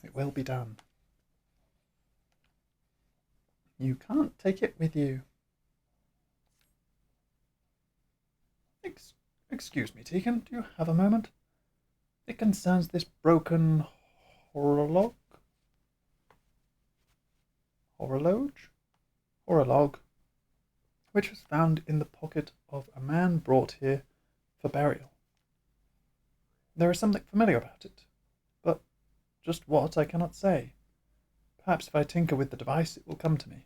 It will be done. You can't take it with you. Excuse me, Tegan, do you have a moment? It concerns this broken horologe? Horologe, which was found in the pocket of a man brought here for burial. There is something familiar about it, but just what I cannot say. Perhaps if I tinker with the device it will come to me.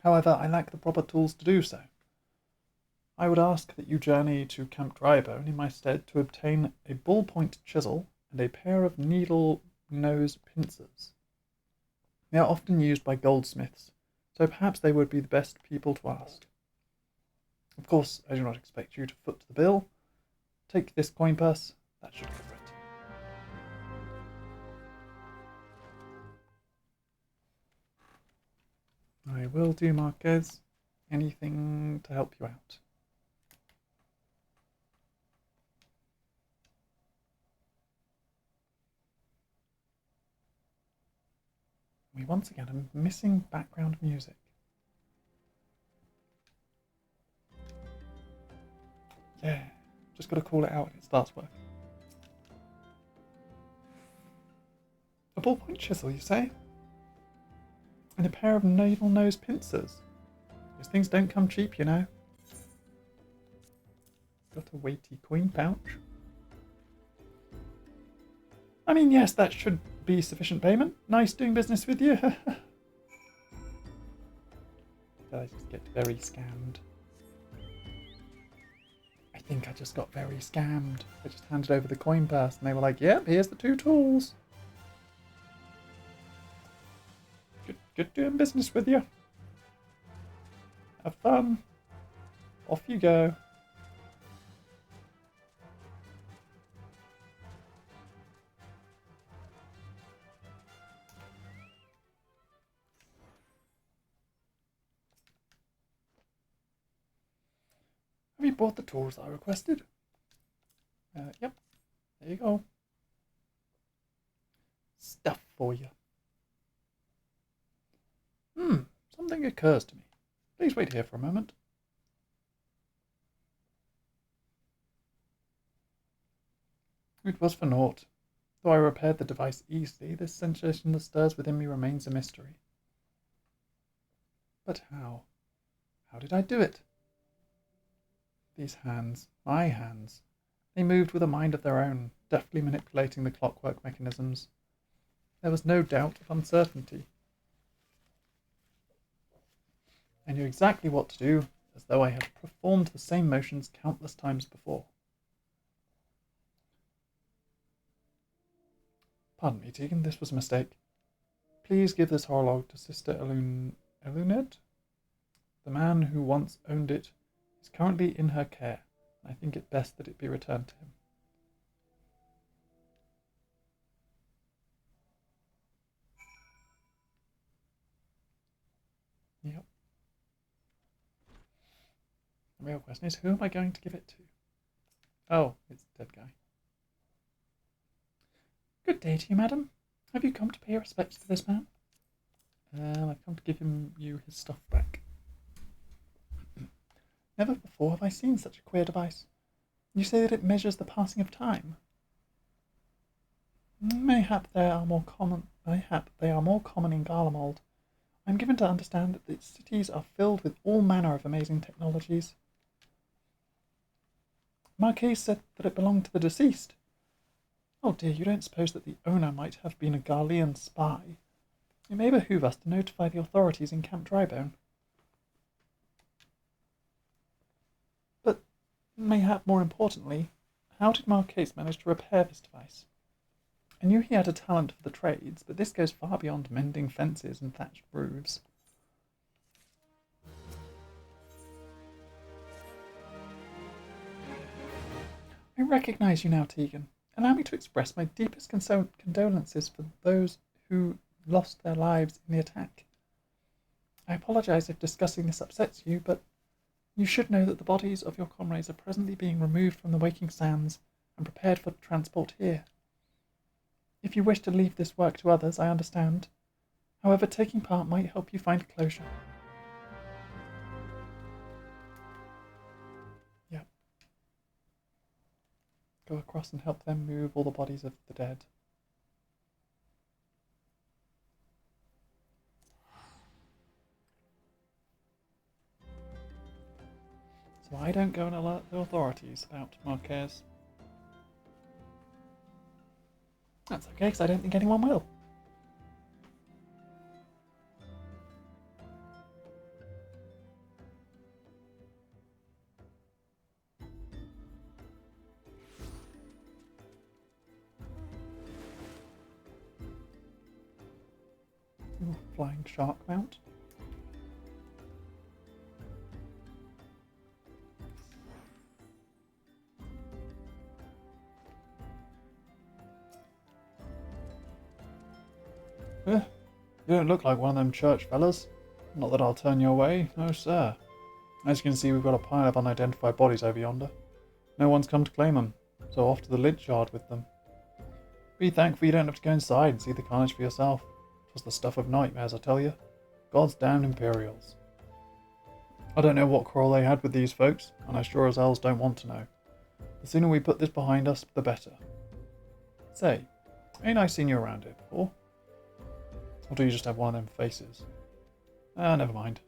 However, I lack the proper tools to do so. I would ask that you journey to Camp Drybone in my stead to obtain a ballpoint chisel and a pair of needle nose pincers. They are often used by goldsmiths, so perhaps they would be the best people to ask. Of course, I do not expect you to foot the bill. Take this coin purse, that should cover it. I will do, Marquez. Anything to help you out. We once again are missing background music. Yeah, just got to call it out when it starts working. A ballpoint chisel, you say? And a pair of needle nose pincers. Those things don't come cheap, you know. Got a weighty coin pouch. I mean, yes, that should be sufficient payment. Nice doing business with you. I just get very scammed. I think I just got very scammed. I just handed over the coin purse and they were like, yep, here's the 2 tools. Good doing business with you. Have fun. Off you go. Have you bought the tools I requested? Yep. There you go. Stuff for you. Something occurs to me. Please wait here for a moment. It was for naught. Though I repaired the device easily, this sensation that stirs within me remains a mystery. But how? How did I do it? These hands, my hands, they moved with a mind of their own, deftly manipulating the clockwork mechanisms. There was no doubt of uncertainty. I knew exactly what to do, as though I had performed the same motions countless times before. Pardon me, Tegan, this was a mistake. Please give this horologe to Sister Eluned. The man who once owned it is currently in her care, and I think it best that it be returned to him. Yep. The real question is, who am I going to give it to? Oh, it's the dead guy. Good day to you, madam. Have you come to pay your respects to this man? I've come to give you his stuff back. Never before have I seen such a queer device. You say that it measures the passing of time. Mayhap they are more common in Garlemald. I am given to understand that the cities are filled with all manner of amazing technologies. Marquis said that it belonged to the deceased. Oh dear, you don't suppose that the owner might have been a Garlean spy? It may behoove us to notify the authorities in Camp Drybone. But, mayhap more importantly, how did Marquis manage to repair this device? I knew he had a talent for the trades, but this goes far beyond mending fences and thatched roofs. I recognise you now, Tegan. Allow me to express my deepest condolences for those who lost their lives in the attack. I apologise if discussing this upsets you, but you should know that the bodies of your comrades are presently being removed from the waking sands and prepared for transport here. If you wish to leave this work to others, I understand. However, taking part might help you find closure. Yep. Go across and help them move all the bodies of the dead. So I don't go and alert the authorities about Marquez. That's okay, because I don't think anyone will. Ooh, flying shark mount. You don't look like one of them church fellas. Not that I'll turn your way, no sir. As you can see, we've got a pile of unidentified bodies over yonder. No one's come to claim them, so off to the lynch yard with them. Be thankful you don't have to go inside and see the carnage for yourself. It's the stuff of nightmares, I tell you. God's damned Imperials. I don't know what quarrel they had with these folks, and I sure as hells don't want to know. The sooner we put this behind us, the better. Say, ain't I seen you around here before? Or do you just have one of them faces? Never mind.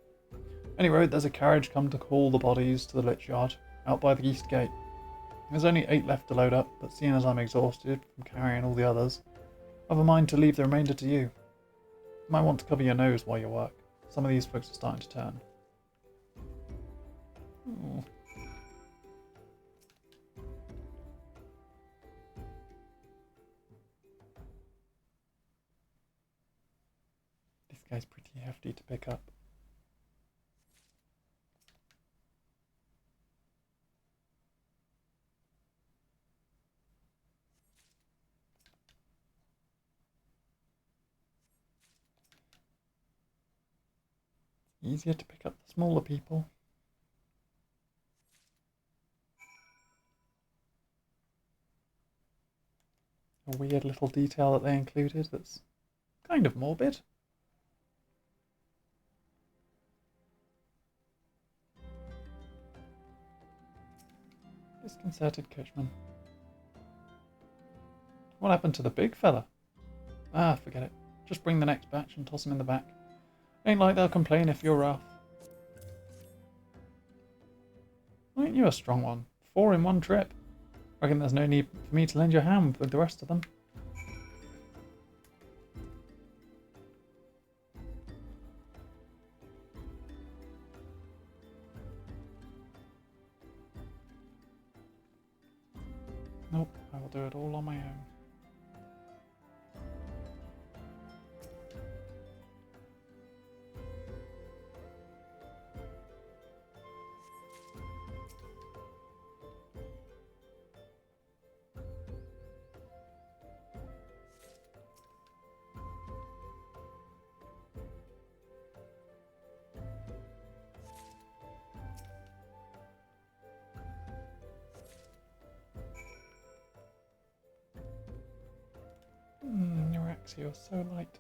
Anyway, there's a carriage come to haul the bodies to the lich yard, out by the east gate. There's only 8 left to load up, but seeing as I'm exhausted from carrying all the others, I've a mind to leave the remainder to you. You might want to cover your nose while you work. Some of these folks are starting to turn. Ooh. This guy's pretty hefty to pick up. Easier to pick up the smaller people. A weird little detail that they included that's kind of morbid. Disconcerted coachman. What happened to the big fella? Ah, forget it. Just bring the next batch and toss him in the back. Ain't like they'll complain if you're rough. Ain't you a strong one? 4 in one trip. Reckon there's no need for me to lend you a hand with the rest of them. Nope, I will do it all on my own. Your axe, you're so light.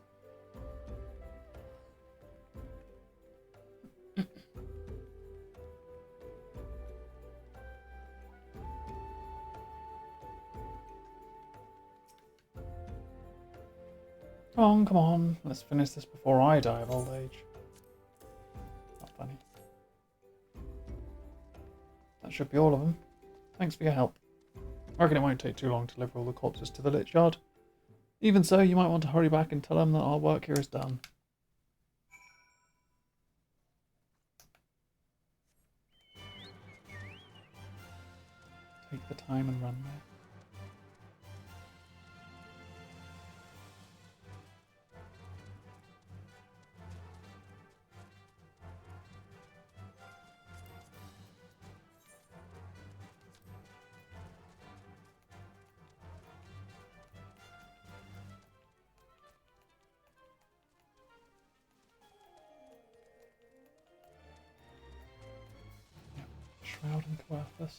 Come on, let's finish this before I die of old age. Not funny. That should be all of them. Thanks for your help. I reckon it won't take too long to deliver all the corpses to the lich yard. Even so, you might want to hurry back and tell them that our work here is done. Take the time and run there. Shroud and Coarthus.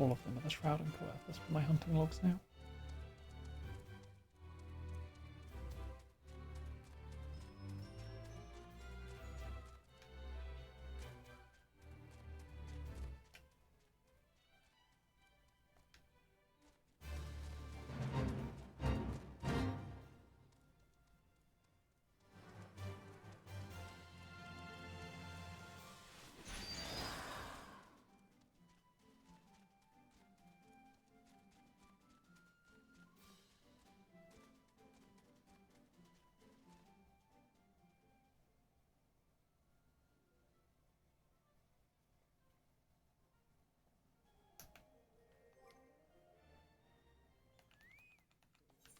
All of them are the Shroud and Coerthus for my hunting logs now.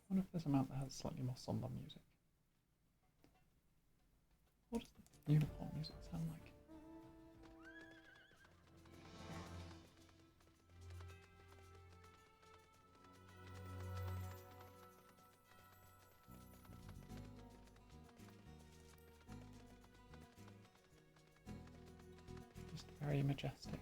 I wonder if there's a mount that has slightly more somber music. What does the unicorn music sound like? Just very majestic.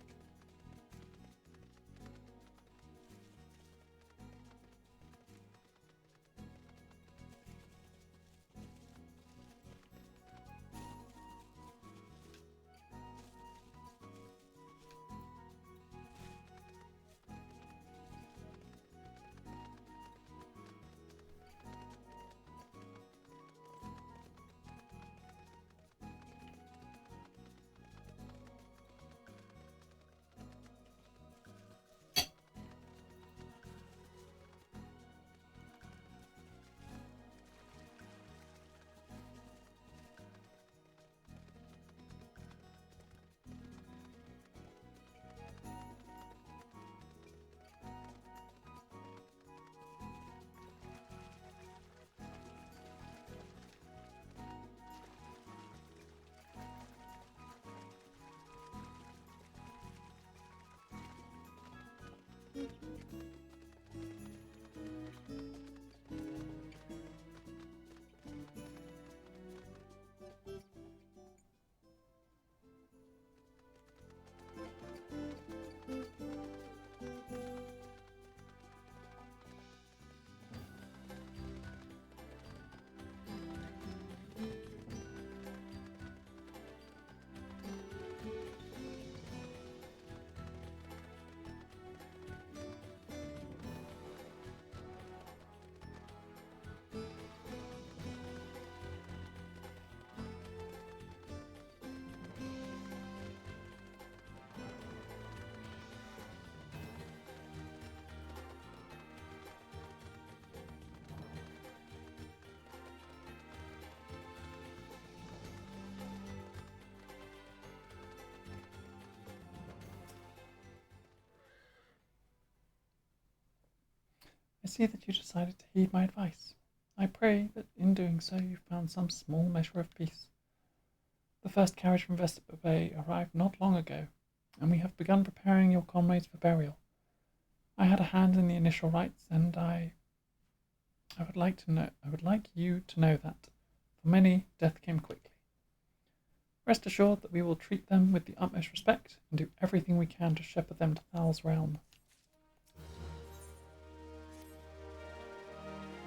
I see that you decided to heed my advice. I pray that in doing so you found some small measure of peace. The first carriage from Vesper Bay arrived not long ago, and we have begun preparing your comrades for burial. I had a hand in the initial rites, and I would like you to know that, for many, death came quickly. Rest assured that we will treat them with the utmost respect and do everything we can to shepherd them to Thal's realm.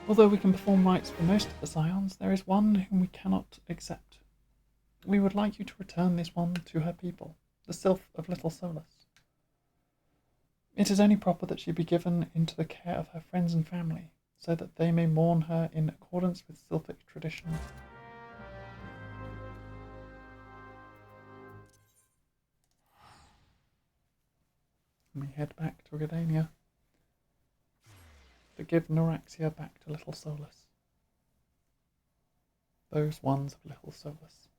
Although we can perform rites for most of the Scions, there is one whom we cannot accept. We would like you to return this one to her people, the Sylph of Little Solus. It is only proper that she be given into the care of her friends and family, so that they may mourn her in accordance with Sylphic tradition. And we head back to Redania to give Noraxia back to Little Solus. Those ones of Little Solus.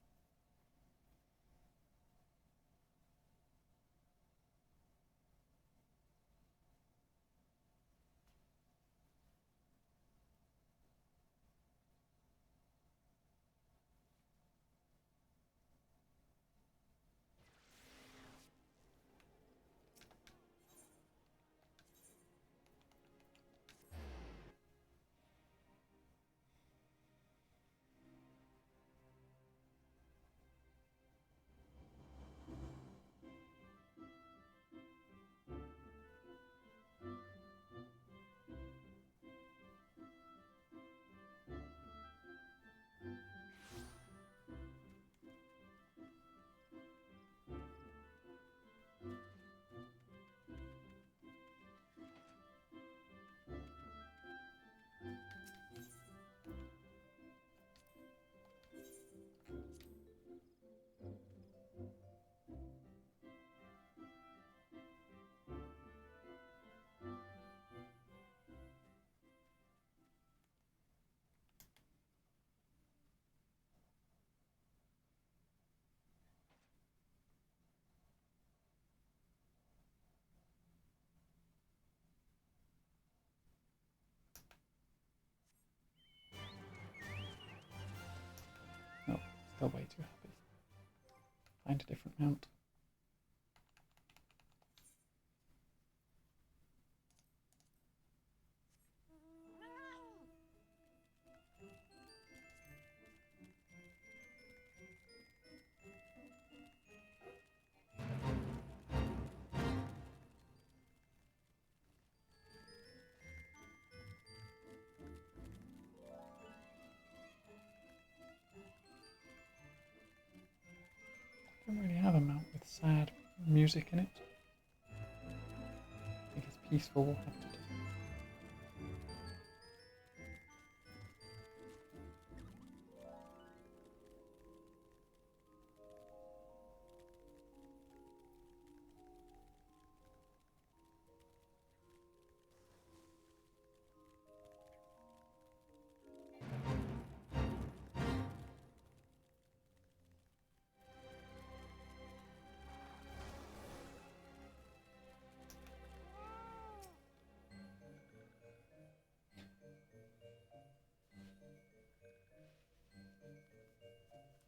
feel way too happy. Find a different mount. I don't really have a mount with sad music in it. I think it's peaceful will have to do.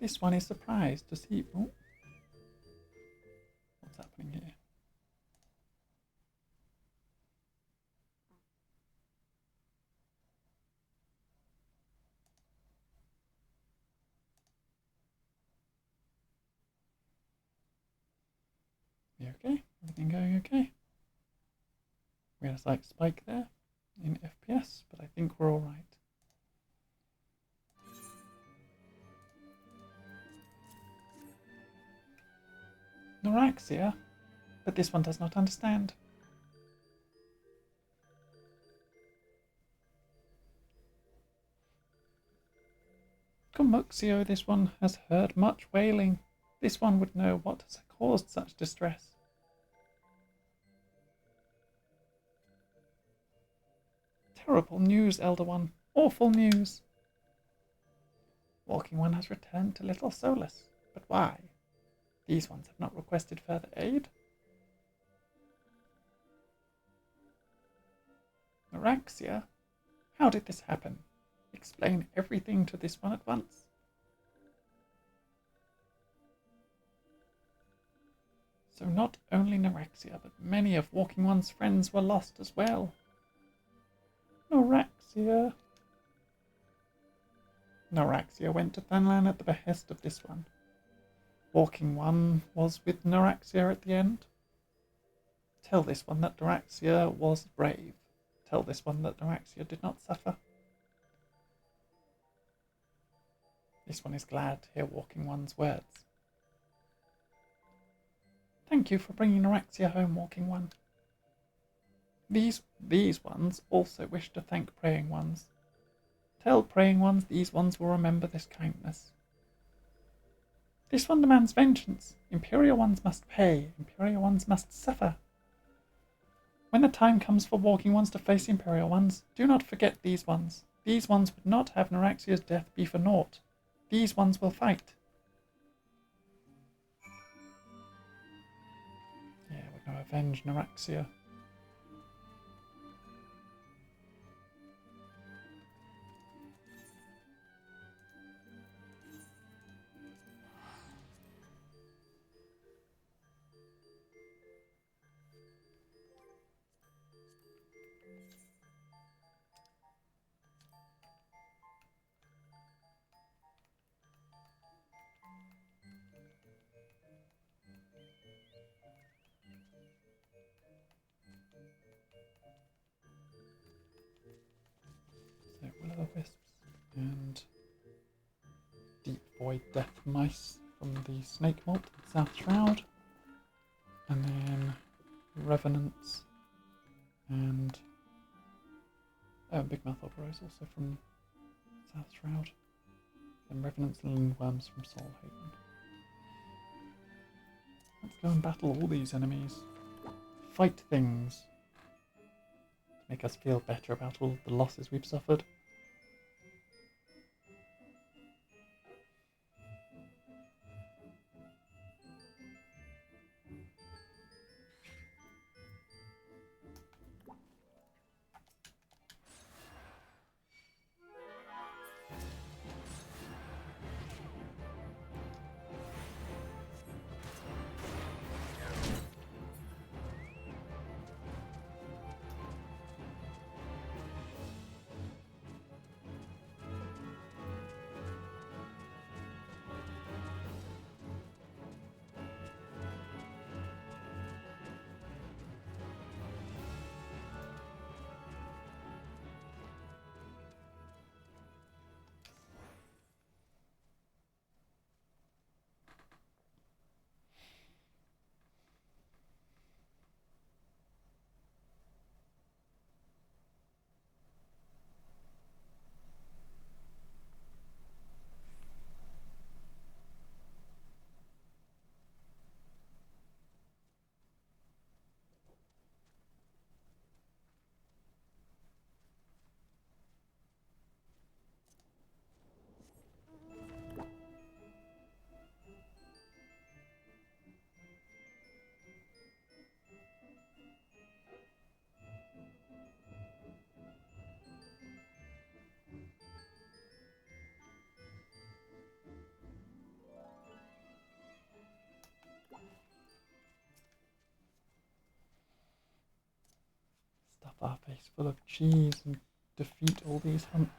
This one is surprised to see... Oh. What's happening here? You okay? Everything going okay? We had a slight spike there in FPS, but I think we're alright. Noraxia? But this one does not understand. Commuxio, this one has heard much wailing. This one would know what has caused such distress. Terrible news, Elder One. Awful news. Walking One has returned to Little Solus. But why? These ones have not requested further aid. Noraxia? How did this happen? Explain everything to this one at once. So not only Noraxia, but many of Walking One's friends were lost as well. Noraxia. Noraxia went to Thunlan at the behest of this one. Walking One was with Noraxia at the end. Tell this one that Noraxia was brave. Tell this one that Noraxia did not suffer. This one is glad to hear Walking One's words. Thank you for bringing Noraxia home, Walking One. These ones also wish to thank Praying Ones. Tell Praying Ones these ones will remember this kindness. This one demands vengeance. Imperial Ones must pay. Imperial Ones must suffer. When the time comes for Walking Ones to face Imperial Ones, do not forget these ones. These ones would not have Noraxia's death be for naught. These ones will fight. Yeah, we're going to avenge Noraxia. So will-o'-the-wisps and deep void death mice from the snake molt and South Shroud, and then revenants and big mouth operas also from South Shroud, and revenants and lindworms from Soul Haven. Let's go and battle all these enemies. Fight things. To make us feel better about all the losses we've suffered. our face full of cheese and defeat all these hunts.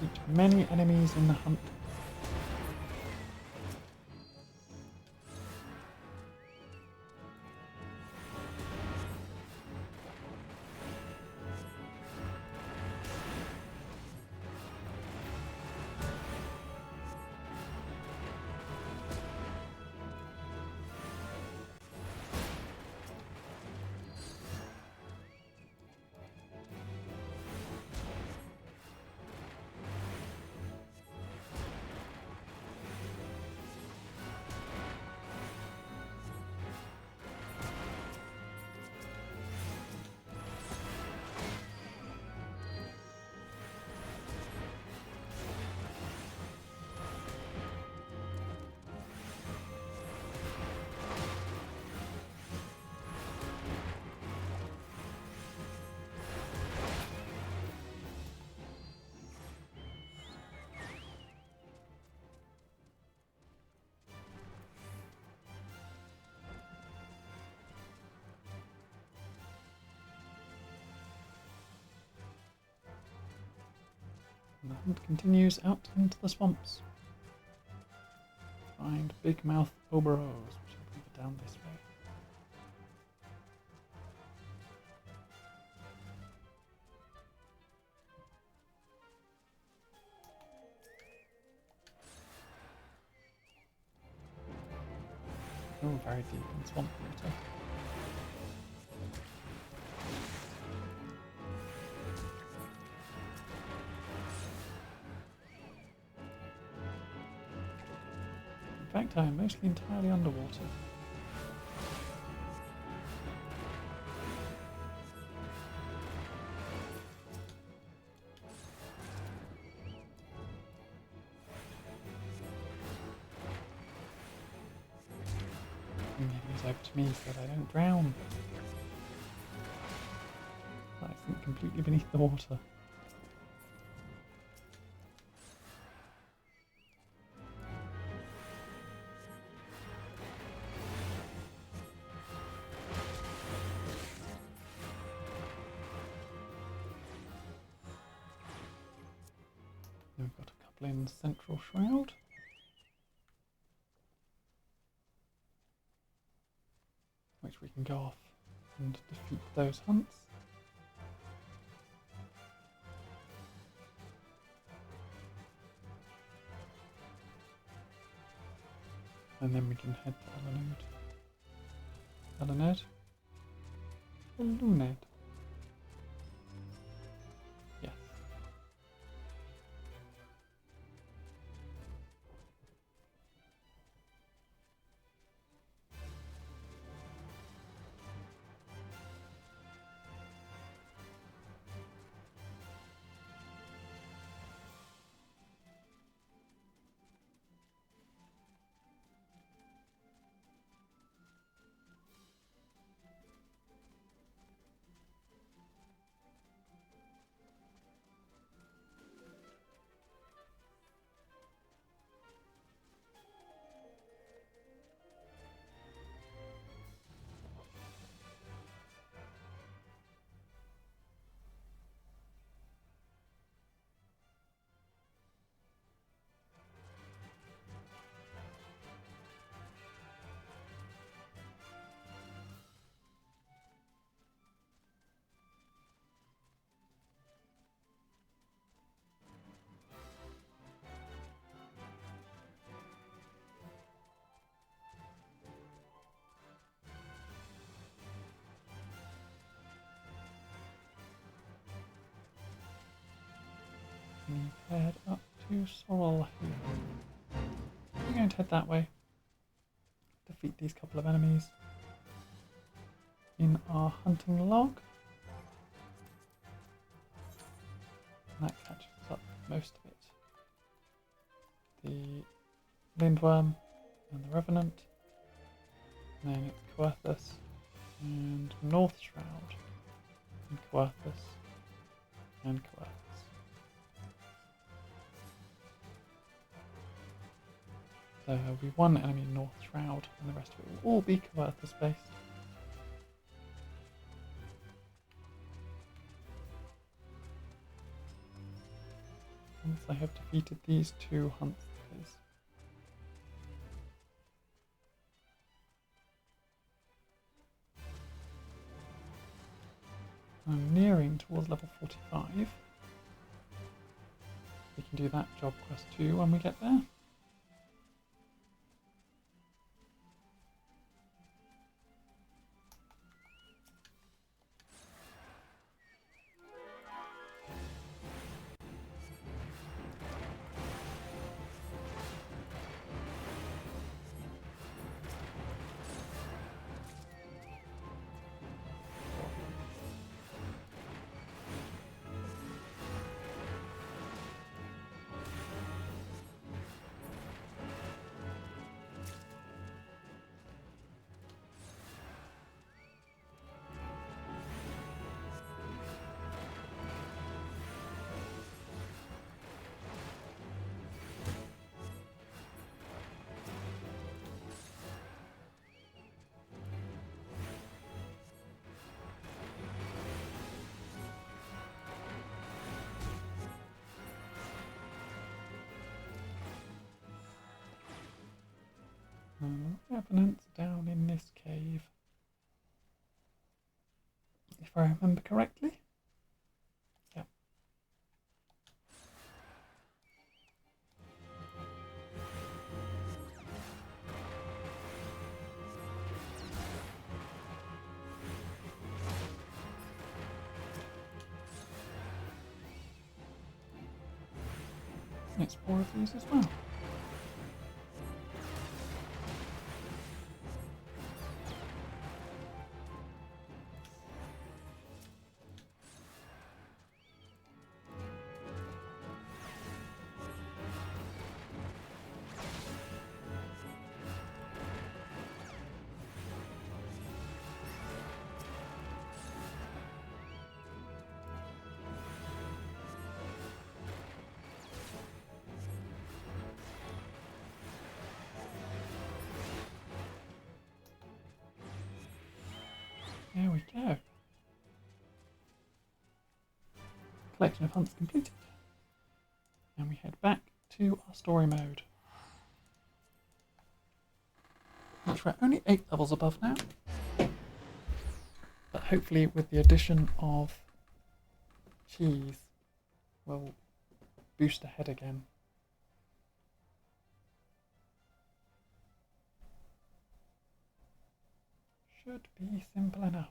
Defeat many enemies in the hunt. And the hunt continues out into the swamps. Find big mouth oberos, which I believe are down this way. Oh, very deep in swamp water. In fact, I am mostly entirely underwater. It's over to me so that I don't drown. I sink completely beneath the water. We've got a couple in Central Shroud. Which we can go off and defeat those hunts. And then we can head to Elenode. Eluned. Yes. head up to Sorrel here. We're going to head that way. Defeat these couple of enemies in our hunting log. And that catches up most of it. The Lindworm and the Revenant. And then it's Coerthus and North Shroud. And Coerthus and Coerthus. So there'll be one enemy North Shroud and the rest of it will all be Coerthus based. Once I have defeated these two hunters, I'm nearing towards level 45. We can do that job quest too when we get there. Revenants down in this cave, if I remember correctly. Yep. It's 4 of these as well. There we go. Collection of hunts completed. And we head back to our story mode, which we're only 8 levels above now. But hopefully with the addition of cheese, we'll boost ahead again. Should be simple enough.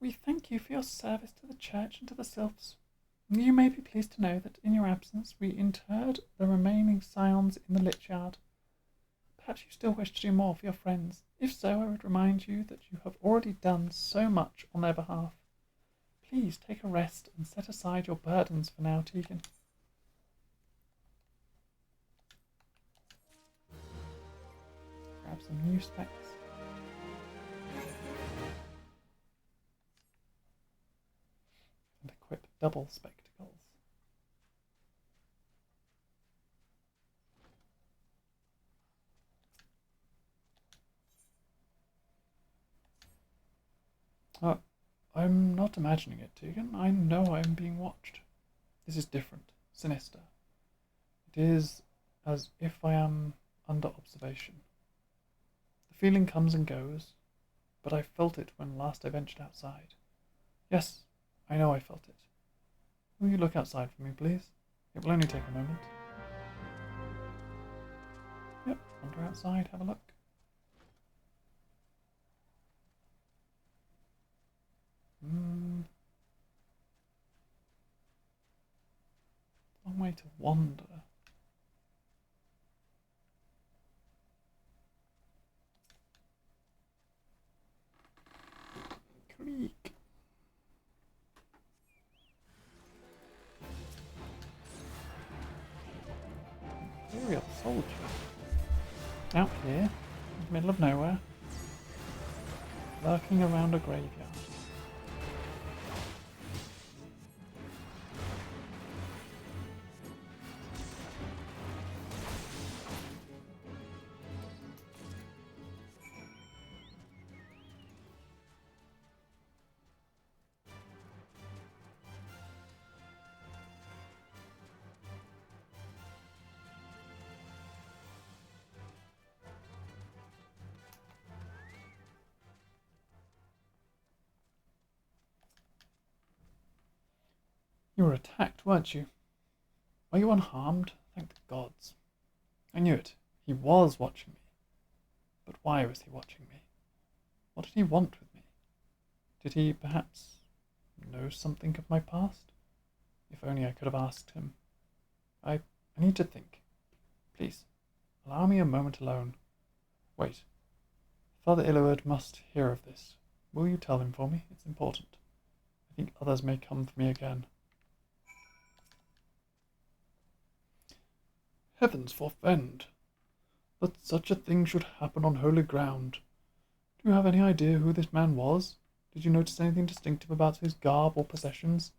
We thank you for your service to the church and to the sylphs. You may be pleased to know that in your absence we interred the remaining scions in the lich yard. Perhaps you still wish to do more for your friends. If so, I would remind you that you have already done so much on their behalf. Please take a rest and set aside your burdens for now, Tegan. Grab some new specs. And equip double spectacles. Uh, I'm not imagining it, Tegan. I know I am being watched. This is different, sinister. It is as if I am under observation. The feeling comes and goes, but I felt it when last I ventured outside. Yes, I know I felt it. Will you look outside for me, please? It will only take a moment. Yep, wander outside, have a look. Long way to wander. Creek. Imperial soldier. Out here, in the middle of nowhere, lurking around a graveyard. You were attacked, weren't you? Are you unharmed? Thank the gods. I knew it. He was watching me. But why was he watching me? What did he want with me? Did he, perhaps, know something of my past? If only I could have asked him. I need to think. Please, allow me a moment alone. Wait. Father Illoward must hear of this. Will you tell him for me? It's important. I think others may come for me again. Heavens forfend! That such a thing should happen on holy ground. Do you have any idea who this man was? Did you notice anything distinctive about his garb or possessions?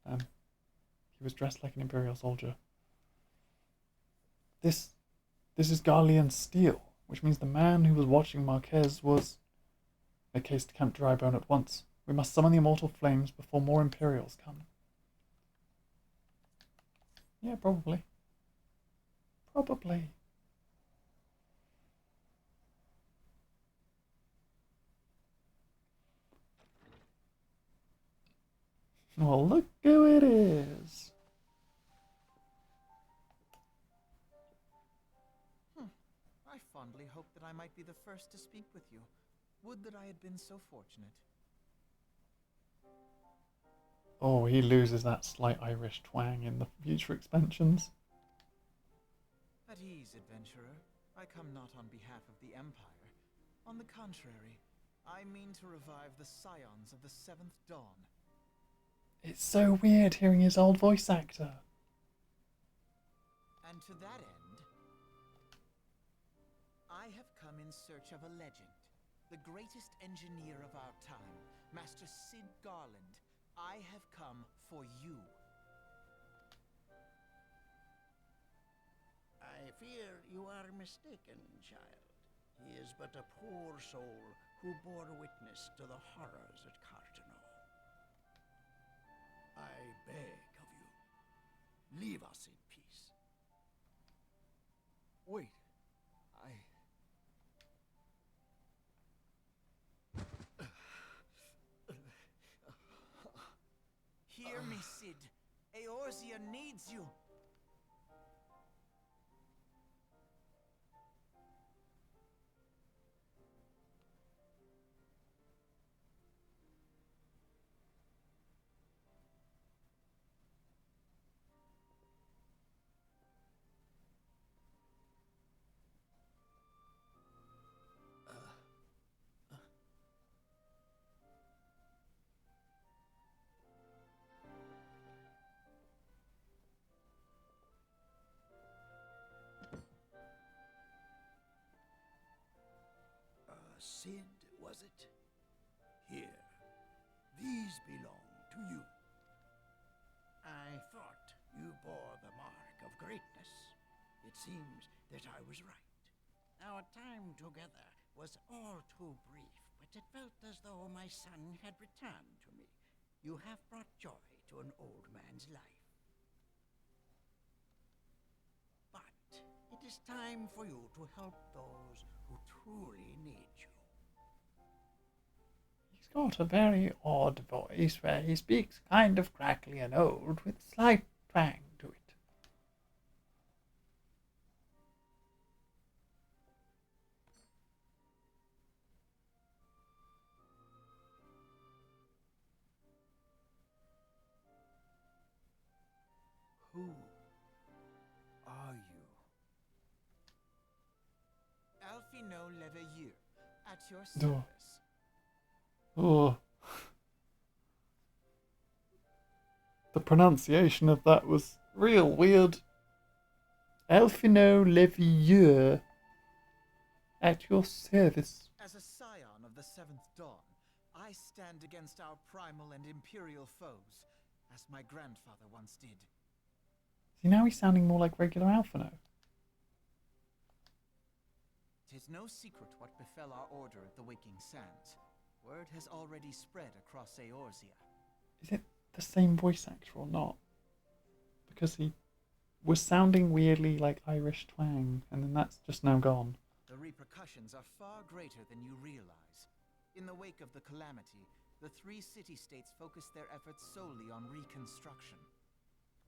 He was dressed like an Imperial soldier. This is Garlean's steel, which means the man who was watching Marquez was... Make haste to Camp Drybone at once. We must summon the immortal flames before more Imperials come. Yeah, probably. Probably. Well, look who it is. I fondly hoped that I might be the first to speak with you. Would that I had been so fortunate. Oh, he loses that slight Irish twang in the future expansions. At ease, adventurer. I come not on behalf of the Empire. On the contrary, I mean to revive the scions of the Seventh Dawn. It's so weird hearing his old voice actor. And to that end, I have come in search of a legend. The greatest engineer of our time, Master C.I.D Garland. I have come for you. I fear you are mistaken, child. He is but a poor soul who bore witness to the horrors at Cartano. I beg of you, leave us in peace. Wait, Hear me, Cid. Eorzea needs you. Cid, was it? Here, these belong to you. I thought you bore the mark of greatness. It seems that I was right. Our time together was all too brief, it felt as though my son had returned to me. You have brought joy to an old man's life. But it is time for you to help those who truly need you. He's got a very odd voice where he speaks kind of crackly and old with slight twang to it. Who are you? Alfino Leveilleur, at your service. Oh. The pronunciation of that was real weird. Alfino Leveilleur, at your service. As a scion of the Seventh Dawn, I stand against our primal and imperial foes, as my grandfather once did. See, now he's sounding more like regular Alfino. 'Tis no secret what befell our order at the Waking Sands. Word has already spread across Eorzea. Is it the same voice actor or not? Because he was sounding weirdly like Irish twang, and then that's just now gone. The repercussions are far greater than you realize. In the wake of the calamity, the three city-states focused their efforts solely on reconstruction,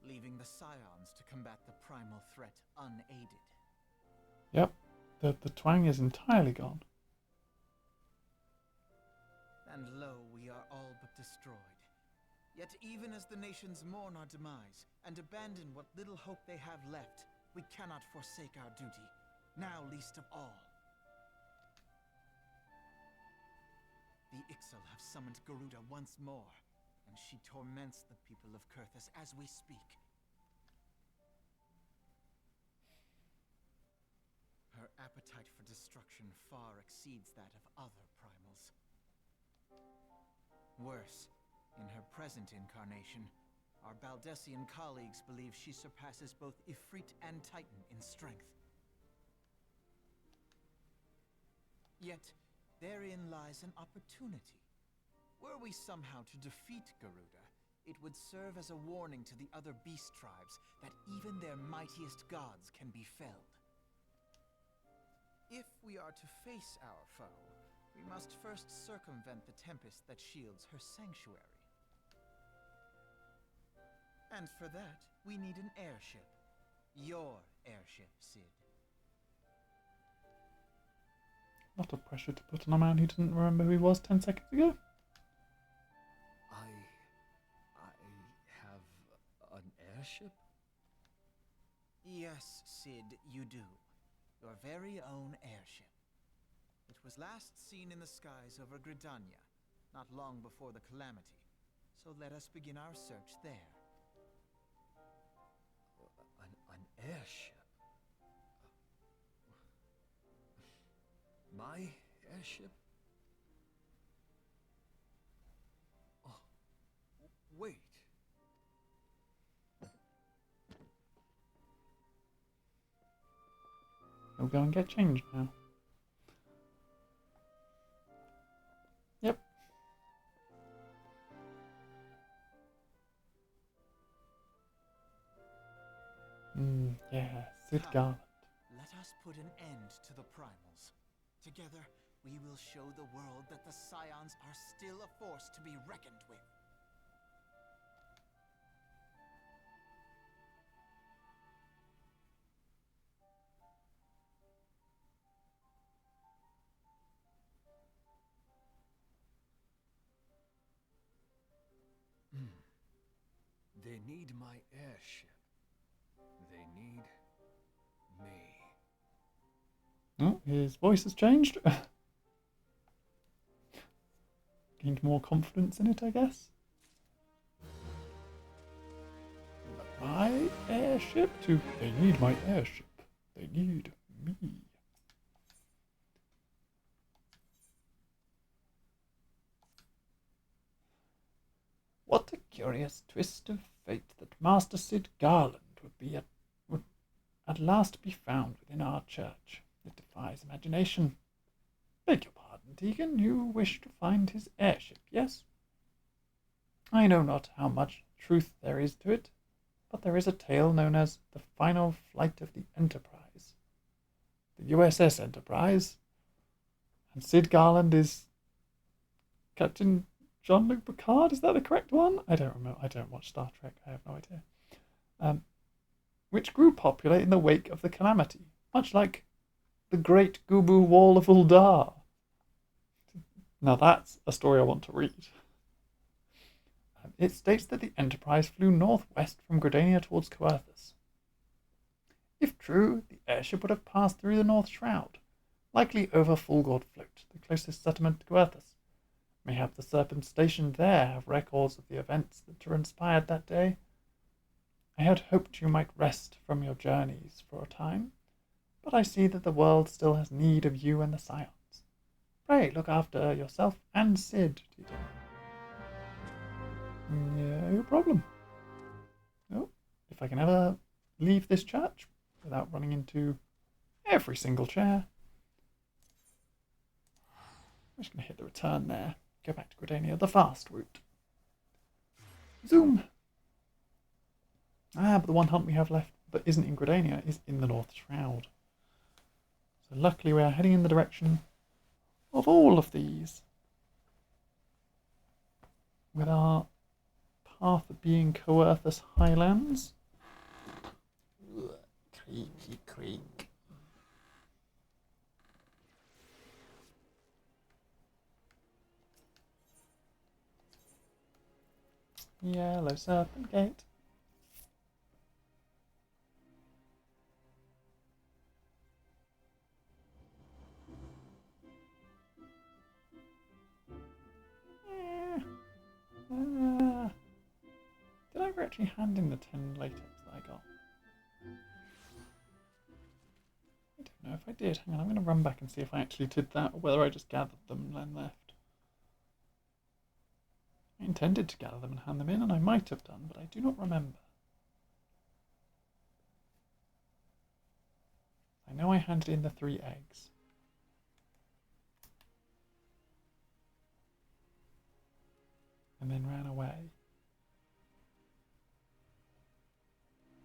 leaving the Scions to combat the primal threat unaided. Yep, the twang is entirely gone. And lo, we are all but destroyed. Yet even as the nations mourn our demise and abandon what little hope they have left, we cannot forsake our duty, now least of all. The Ixal have summoned Garuda once more, and she torments the people of Kurthus as we speak. Her appetite for destruction far exceeds that of other primals. Worse, in her present incarnation, our Baldessian colleagues believe she surpasses both Ifrit and Titan in strength. Yet, therein lies an opportunity. Were we somehow to defeat Garuda, it would serve as a warning to the other beast tribes that even their mightiest gods can be felled. If we are to face our foe, we must first circumvent the tempest that shields her sanctuary. And for that, we need an airship. Your airship, Cid. Lot of pressure to put on a man who didn't remember who he was 10 seconds ago. I have an airship? Yes, Cid, you do. Your very own airship. It was last seen in the skies over Gridania, not long before the calamity. So let us begin our search there. An airship? My airship? Oh, wait. He'll go and get changed now. Yep. Yeah, Cid Come. Garland. Let us put an end to the primals. Together, we will show the world that the Scions are still a force to be reckoned with. They need my airship. They need me. Oh, his voice has changed. Gained more confidence in it, I guess. My airship to... They need my airship. They need me. What a curious twist of fate that Master Cid Garland would at last be found within our church. It defies imagination. Beg your pardon. Deacon, you wish to find his airship, yes? I know not how much truth there is to it, but there is a tale known as the final flight of the Enterprise. The USS Enterprise. And Sid Garland is Captain Jean-Luc Picard. Is that the correct one? I don't remember. I don't watch Star Trek. I have no idea. Which grew popular in the wake of the calamity, much like the Great Gubu Wall of Uldar. Now that's a story I want to read. It states that the Enterprise flew northwest from Gridania towards Coerthas. If true, the airship would have passed through the North Shroud, likely over Fulgord Float, the closest settlement to Coerthas. Mayhap the Serpent stationed there have records of the events that transpired that day. I had hoped you might rest from your journeys for a time, but I see that the world still has need of you and the Scions. Pray look after yourself and Cid, Tito. No problem. Oh, if I can ever leave this church without running into every single chair. I'm just going to hit the return there. Go back to Gridania, the fast route. Zoom! But the one hunt we have left that isn't in Gridania is in the North Shroud. So luckily we are heading in the direction of all of these, with our path being Coerthas Highlands. Creaky creak. Yellow Serpent Gate. Did I ever actually hand in the 10 latex that I got? I don't know if I did. Hang on, I'm going to run back and see if I actually did that, or whether I just gathered them and then left. I intended to gather them and hand them in, and I might have done, but I do not remember. I know I handed in the 3 eggs. And then ran away.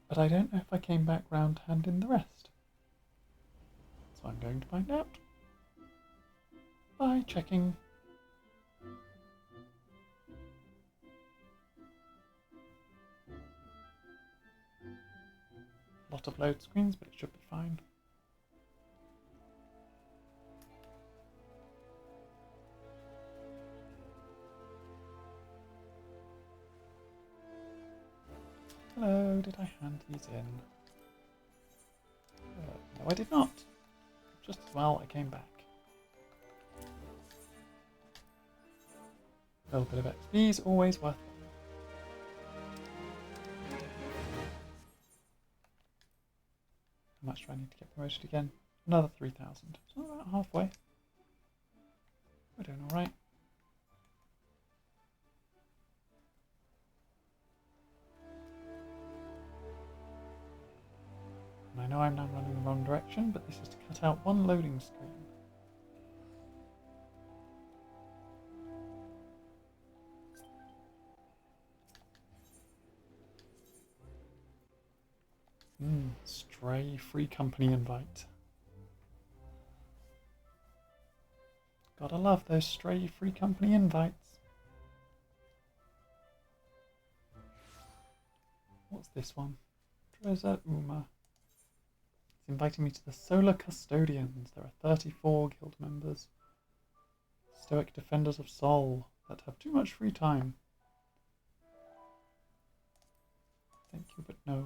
But I don't know if I came back round to hand in the rest. So I'm going to find out by checking. A lot of load screens, but it should be fine. Hello, did I hand these in? No, I did not. Just as well I came back. A little bit of XP is always worth it. How much do I need to get promoted again? Another 3,000. So about halfway. We're doing alright. And I know I'm now running the wrong direction, but this is to cut out one loading screen. Stray free company invite. Gotta love those stray free company invites. What's this one? Treza Uma. It's inviting me to the Solar Custodians. There are 34 guild members. Stoic defenders of Sol that have too much free time. Thank you, but no.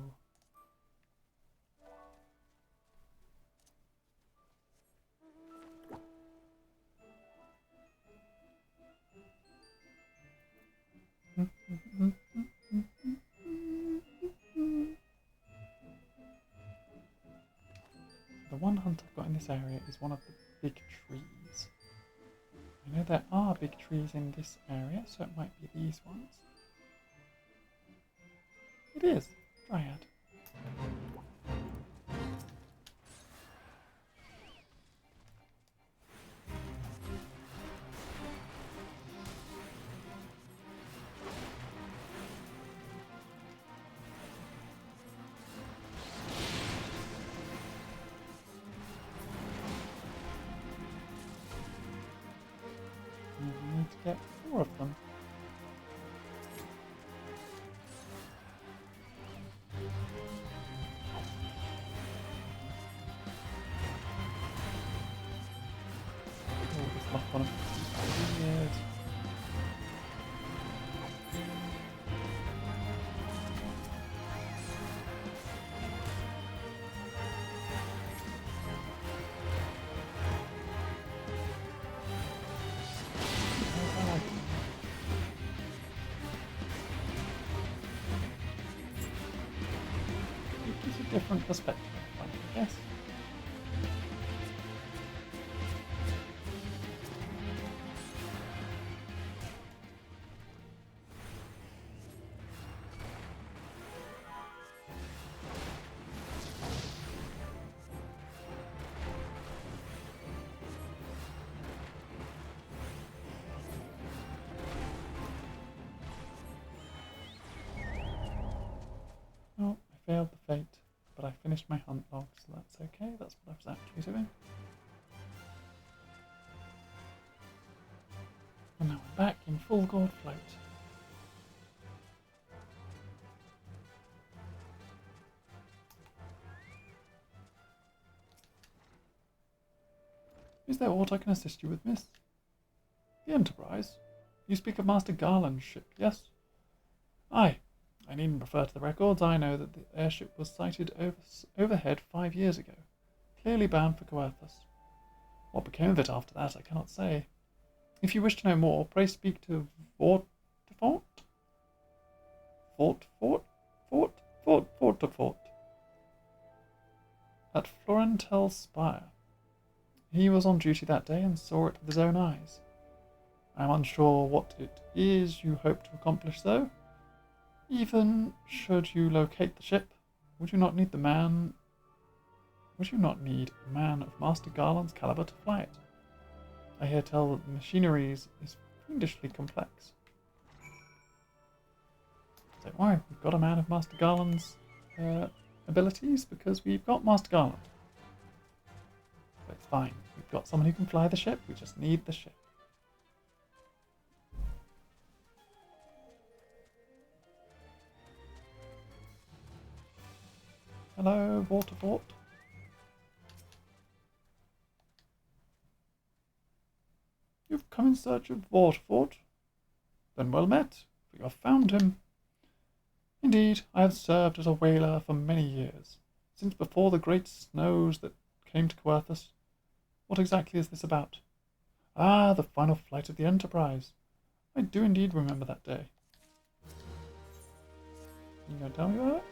The one hunt I've got in this area is one of the big trees. I know there are big trees in this area, so it might be these ones. It is. Dryad. More of them. Oh, this lock on it. Weird. It's a different perspective, I guess. Oh, I failed the fate, but I finished my hunt log, so that's okay. That's what I was actually doing. And now I'm back in full gourd float. Is there aught I can assist you with, miss? The Enterprise? You speak of Master Garland's ship, yes? Aye. I needn't refer to the records. I know that the airship was sighted overhead 5 years ago, clearly bound for Coerthas. What became of it after that, I cannot say. If you wish to know more, pray speak to Vortifort at Florentel Spire. He was on duty that day and saw it with his own eyes. I am unsure what it is you hope to accomplish, though. Even should you locate the ship, would you not need a man of Master Garland's caliber to fly it? I hear tell that the machinery is fiendishly complex. Don't worry, we've got a man of Master Garland's abilities because we've got Master Garland. So it's fine. We've got someone who can fly the ship, we just need the ship. Hello, Waterfort. You've come in search of Waterfort? Then well met, for you have found him. Indeed, I have served as a whaler for many years, since before the great snows that came to Coerthas. What exactly is this about? Ah, the final flight of the Enterprise. I do indeed remember that day. You gonna tell me about it?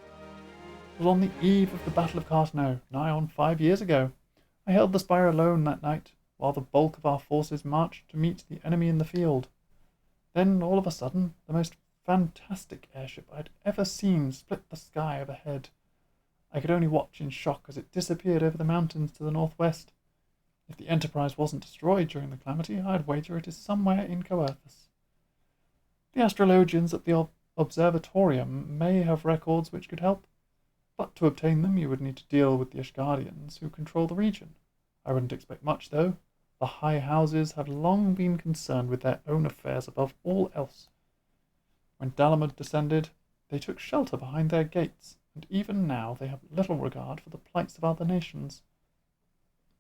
It was on the eve of the Battle of Cartano, nigh on 5 years ago. I held the spire alone that night, while the bulk of our forces marched to meet the enemy in the field. Then, all of a sudden, the most fantastic airship I had ever seen split the sky overhead. I could only watch in shock as it disappeared over the mountains to the northwest. If the Enterprise wasn't destroyed during the calamity, I'd wager it is somewhere in Coerthas. The astrologians at the observatorium may have records which could help, but to obtain them you would need to deal with the Ishgardians who control the region. I wouldn't expect much, though. The high houses have long been concerned with their own affairs above all else. When Dalamud descended, they took shelter behind their gates, and even now they have little regard for the plights of other nations.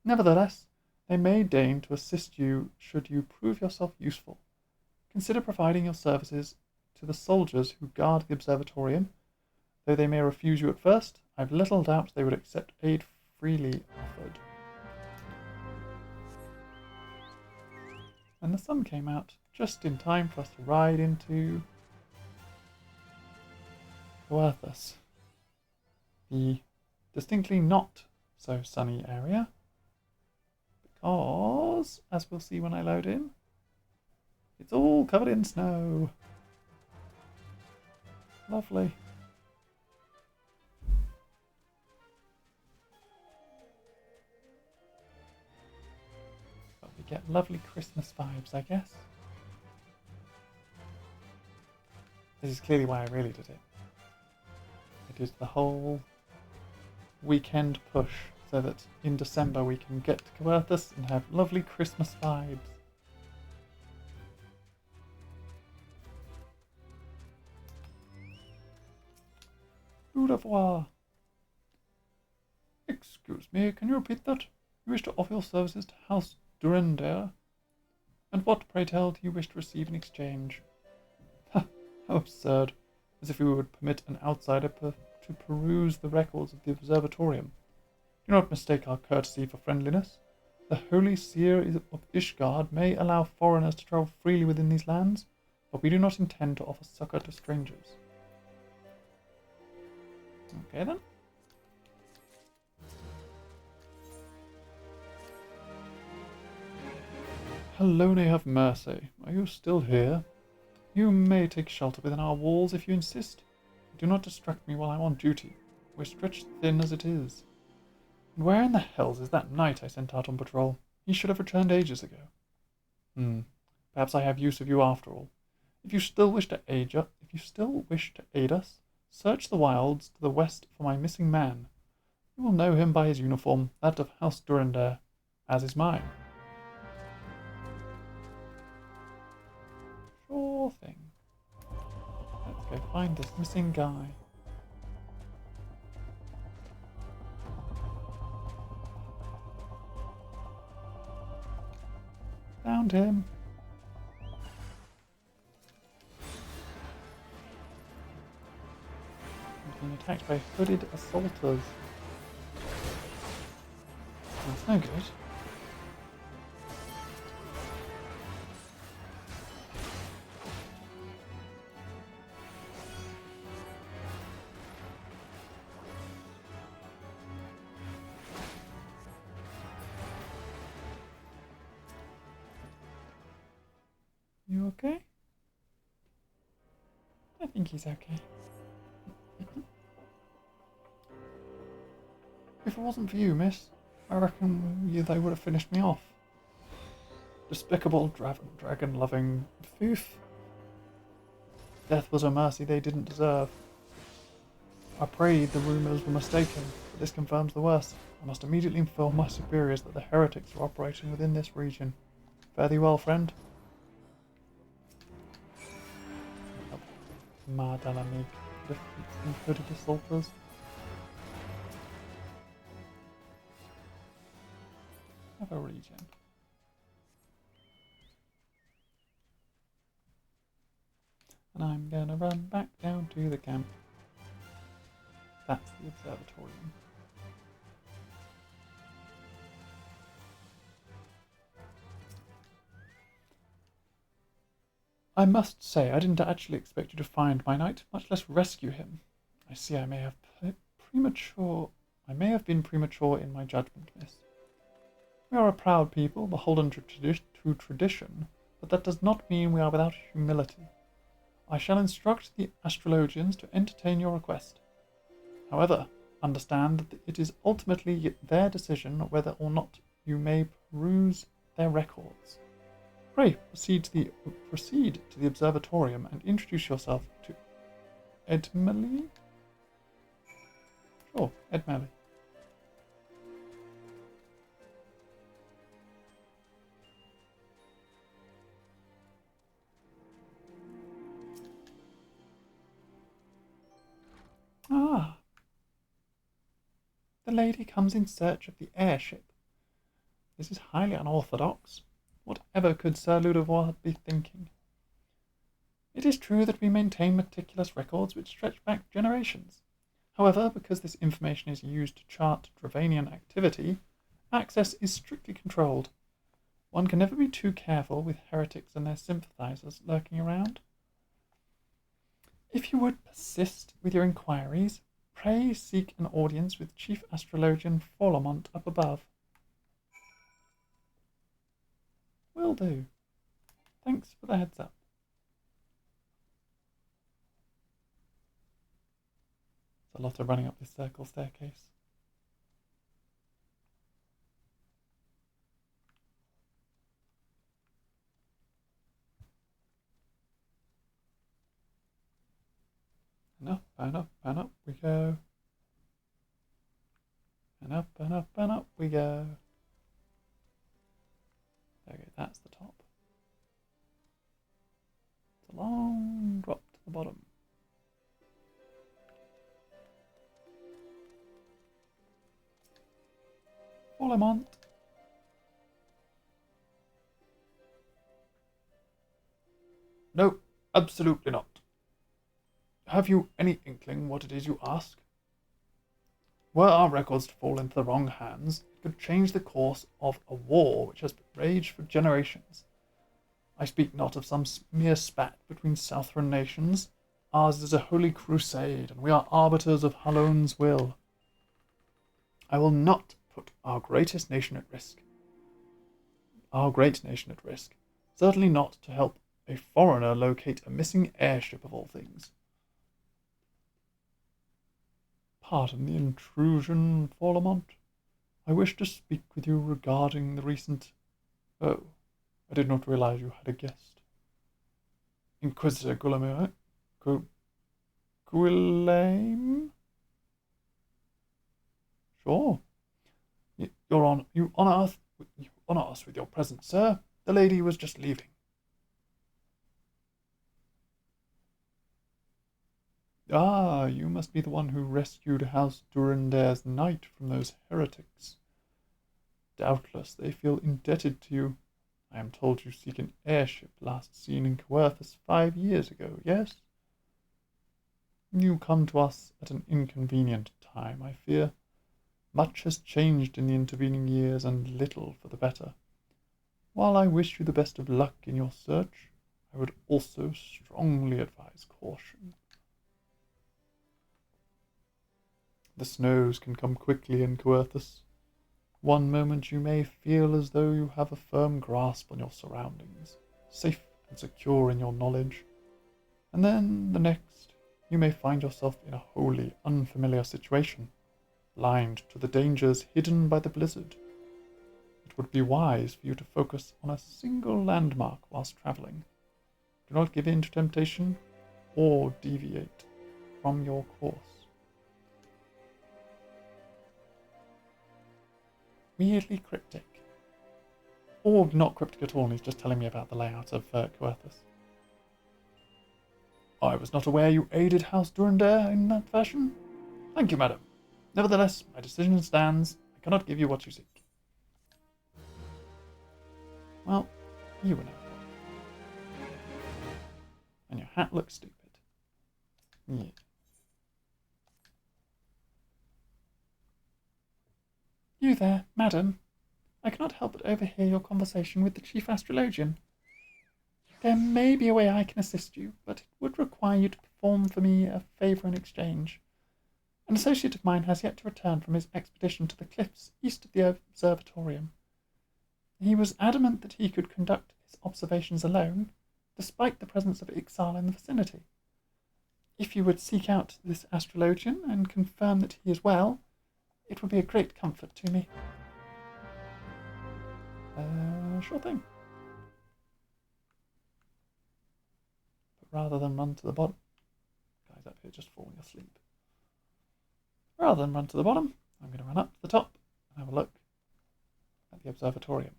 Nevertheless, they may deign to assist you should you prove yourself useful. Consider providing your services to the soldiers who guard the observatorium. Though they may refuse you at first, I've little doubt they would accept aid freely offered. And the sun came out just in time for us to ride into Coerthas, the distinctly not so sunny area, because, as we'll see when I load in, it's all covered in snow. Lovely. But we get lovely Christmas vibes, I guess. This is clearly why I really did it. I did the whole weekend push so that in December we can get to Coerthas and have lovely Christmas vibes. revoir. Excuse me, can you repeat that? You wish to offer your services to House Durender? And what, pray tell, do you wish to receive in exchange? Ha! How absurd. As if we would permit an outsider to peruse the records of the observatorium. Do not mistake our courtesy for friendliness. The holy seer of Ishgard may allow foreigners to travel freely within these lands, but we do not intend to offer succor to strangers. Okay then. Helone have mercy. Are you still here? You may take shelter within our walls if you insist. Do not distract me while I'm on duty. We're stretched thin as it is. And where in the hells is that knight I sent out on patrol? He should have returned ages ago. Perhaps I have use of you after all. If you still wish to aid us, search the wilds to the west for my missing man. You will know him by his uniform, that of House Durender, as is mine. Sure thing. Let's go find this missing guy. Found him. He's being attacked by hooded assaulters. That's no good. You okay? I think he's okay. If it wasn't for you, miss, I reckon they would have finished me off. Despicable, dragon-loving foof. Death was a mercy they didn't deserve. I prayed the rumours were mistaken, but this confirms the worst. I must immediately inform my superiors that the heretics are operating within this region. Fare thee well, friend. Mad enemy, hooded assaulters. Have a regen. And I'm gonna run back down to the camp. That's the observatorium. I must say, I didn't actually expect you to find my knight, much less rescue him. I see I may have been premature in my judgment, miss. We are a proud people, beholden to tradition, but that does not mean we are without humility. I shall instruct the astrologians to entertain your request. However, understand that it is ultimately their decision whether or not you may peruse their records. Pray proceed to the observatorium and introduce yourself to Edmely? Sure, Edmely. Ah. The lady comes in search of the airship. This is highly unorthodox. Whatever could Sir Ludovic be thinking? It is true that we maintain meticulous records which stretch back generations. However, because this information is used to chart Dravanian activity, access is strictly controlled. One can never be too careful with heretics and their sympathizers lurking around. If you would persist with your inquiries, pray seek an audience with Chief Astrologian Forlamont up above. Will do. Thanks for the heads up. There's a lot of running up this circle staircase. And up, and up, and up we go. And up, and up, and up we go. There we go, that's the top. It's a long drop to the bottom. Volamont. No, absolutely not. Have you any inkling what it is you ask? Were our records to fall into the wrong hands, it could change the course of a war which has raged for generations. I speak not of some mere spat between Southron nations. Ours is a holy crusade, and we are arbiters of Hallone's will. I will not put our great nation at risk. Certainly not to help a foreigner locate a missing airship of all things. Pardon the intrusion, Volamont. I wish to speak with you regarding the recent... Oh, I did not realize you had a guest. Inquisitor Guillaume? Sure. You honor us with your presence, sir. The lady was just leaving. Ah, you must be the one who rescued House Durandair's knight from those heretics. Doubtless they feel indebted to you. I am told you seek an airship last seen in Coerthas 5 years ago, yes? You come to us at an inconvenient time, I fear. Much has changed in the intervening years, and little for the better. While I wish you the best of luck in your search, I would also strongly advise caution. The snows can come quickly in Coerthas. One moment you may feel as though you have a firm grasp on your surroundings, safe and secure in your knowledge, and then the next you may find yourself in a wholly unfamiliar situation, blind to the dangers hidden by the blizzard. It would be wise for you to focus on a single landmark whilst travelling. Do not give in to temptation or deviate from your course. Weirdly cryptic. Or not cryptic at all, and he's just telling me about the layout of Coerthas. I was not aware you aided House Durandair in that fashion. Thank you, madam. Nevertheless, my decision stands. I cannot give you what you seek. Well, you were never. And your hat looks stupid. Yeah. You there, madam. I cannot help but overhear your conversation with the chief astrologian. There may be a way I can assist you, but it would require you to perform for me a favour in exchange. An associate of mine has yet to return from his expedition to the cliffs east of the observatorium. He was adamant that he could conduct his observations alone, despite the presence of Ixal in the vicinity. If you would seek out this astrologian and confirm that he is well, it would be a great comfort to me. Sure thing. But rather than run to the bottom... Guy's up here just falling asleep. Rather than run to the bottom, I'm going to run up to the top and have a look at the observatorium.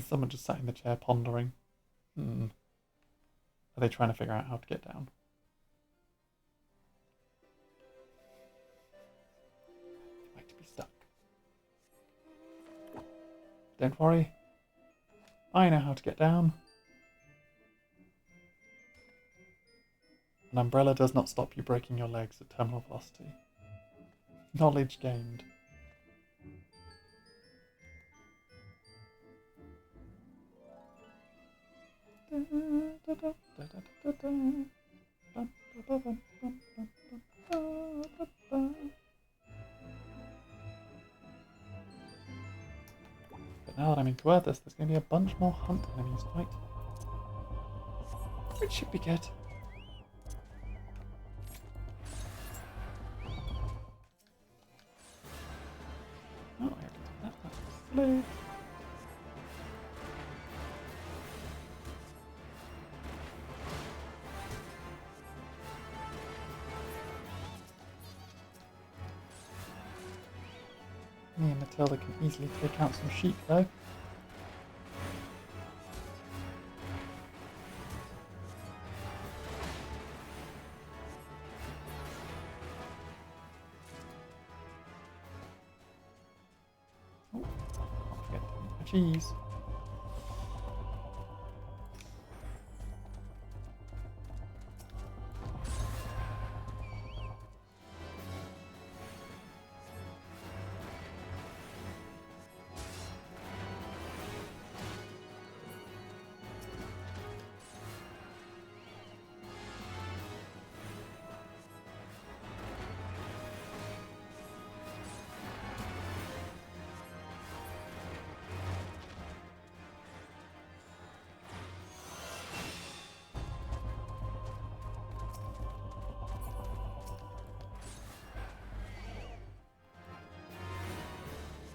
Someone just sat in the chair pondering. Are they trying to figure out how to get down? Like to be stuck. Don't worry. I know how to get down. An umbrella does not stop you breaking your legs at terminal velocity. Knowledge gained. But now that I'm in Coerthas, there's going to be a bunch more hunt enemies to fight. Which should be good. Oh, I already did that. That's blue. Me and Matilda can easily take out some sheep, though. cheese.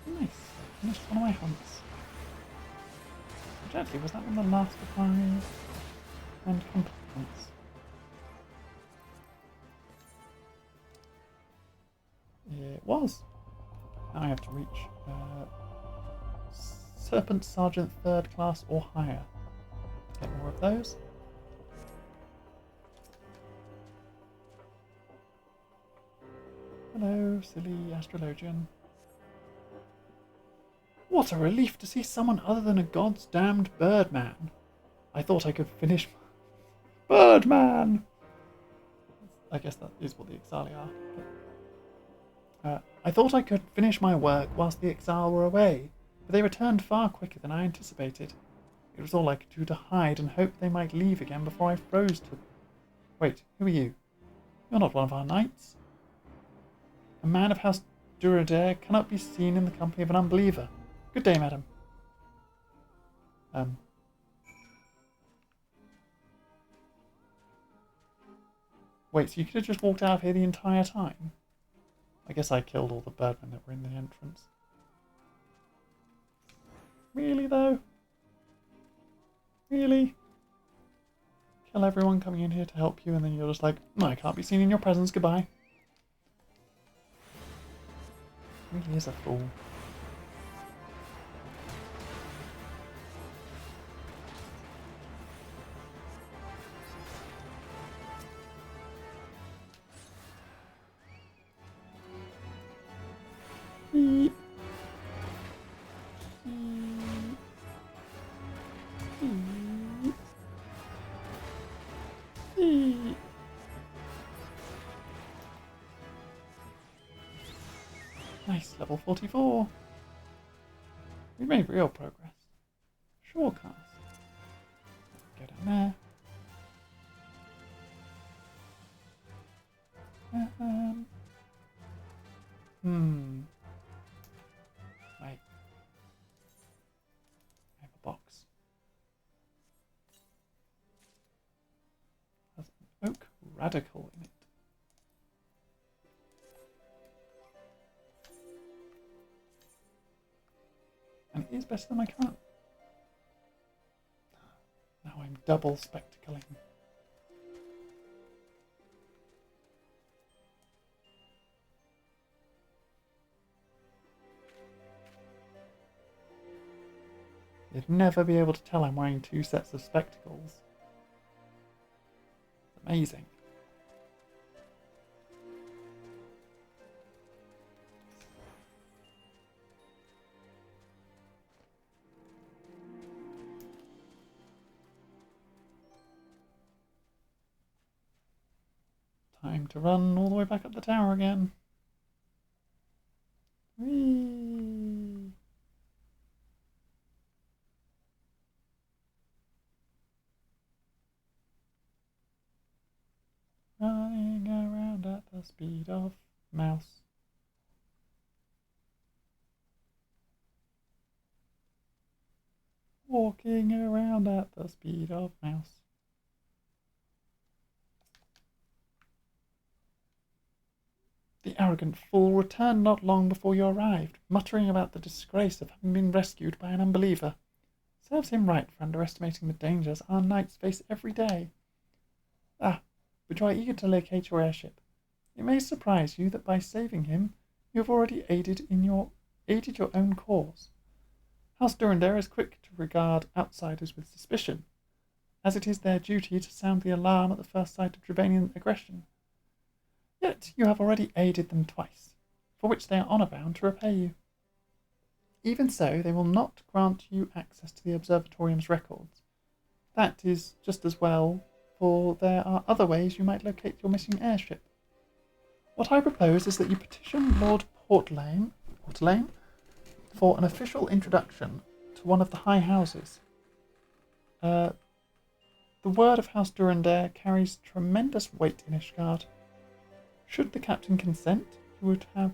Nice. Finished one of my hunts. Which actually, was that one the last of my and complete hunts? It was. Now I have to reach Serpent Sergeant 3rd class or higher. Get more of those. Hello, silly astrologian. What a relief to see someone other than a god's damned Birdman. I thought I could finish... Birdman! I guess that is what the Exali are. But, I thought I could finish my work whilst the Exile were away, but they returned far quicker than I anticipated. It was all I could do to hide and hope they might leave again before I froze to... Wait, who are you? You're not one of our knights. A man of House Duradere cannot be seen in the company of an unbeliever. Good day, madam. Wait, so you could have just walked out of here the entire time? I guess I killed all the birdmen that were in the entrance. Really, though? Really? Kill everyone coming in here to help you, and then you're just like, no, I can't be seen in your presence, goodbye. Really is a fool. Beep. Beep. Beep. Nice, level 44. We made real progress. Shorecast. Go down there. Right. I have a box. Has an oak radical in it. And it is better than my current. Now I'm double spectacling. You'd never be able to tell I'm wearing 2 sets of spectacles. It's amazing. Time to run all the way back up the tower again. Whee! Running around at the speed of mouse. Walking around at the speed of mouse. The arrogant fool returned not long before you arrived, muttering about the disgrace of having been rescued by an unbeliever. Serves him right for underestimating the dangers our knights face every day. Ah, but you are eager to locate your airship. It may surprise you that by saving him, you have already aided your own cause. House Durandare is quick to regard outsiders with suspicion, as it is their duty to sound the alarm at the first sight of Trebanian aggression. Yet you have already aided them twice, for which they are honour bound to repay you. Even so, they will not grant you access to the observatorium's records. That is just as well, for there are other ways you might locate your missing airship. What I propose is that you petition Lord Portlane for an official introduction to one of the high houses. The word of House Durandare carries tremendous weight in Ishgard. Should the captain consent, you would have...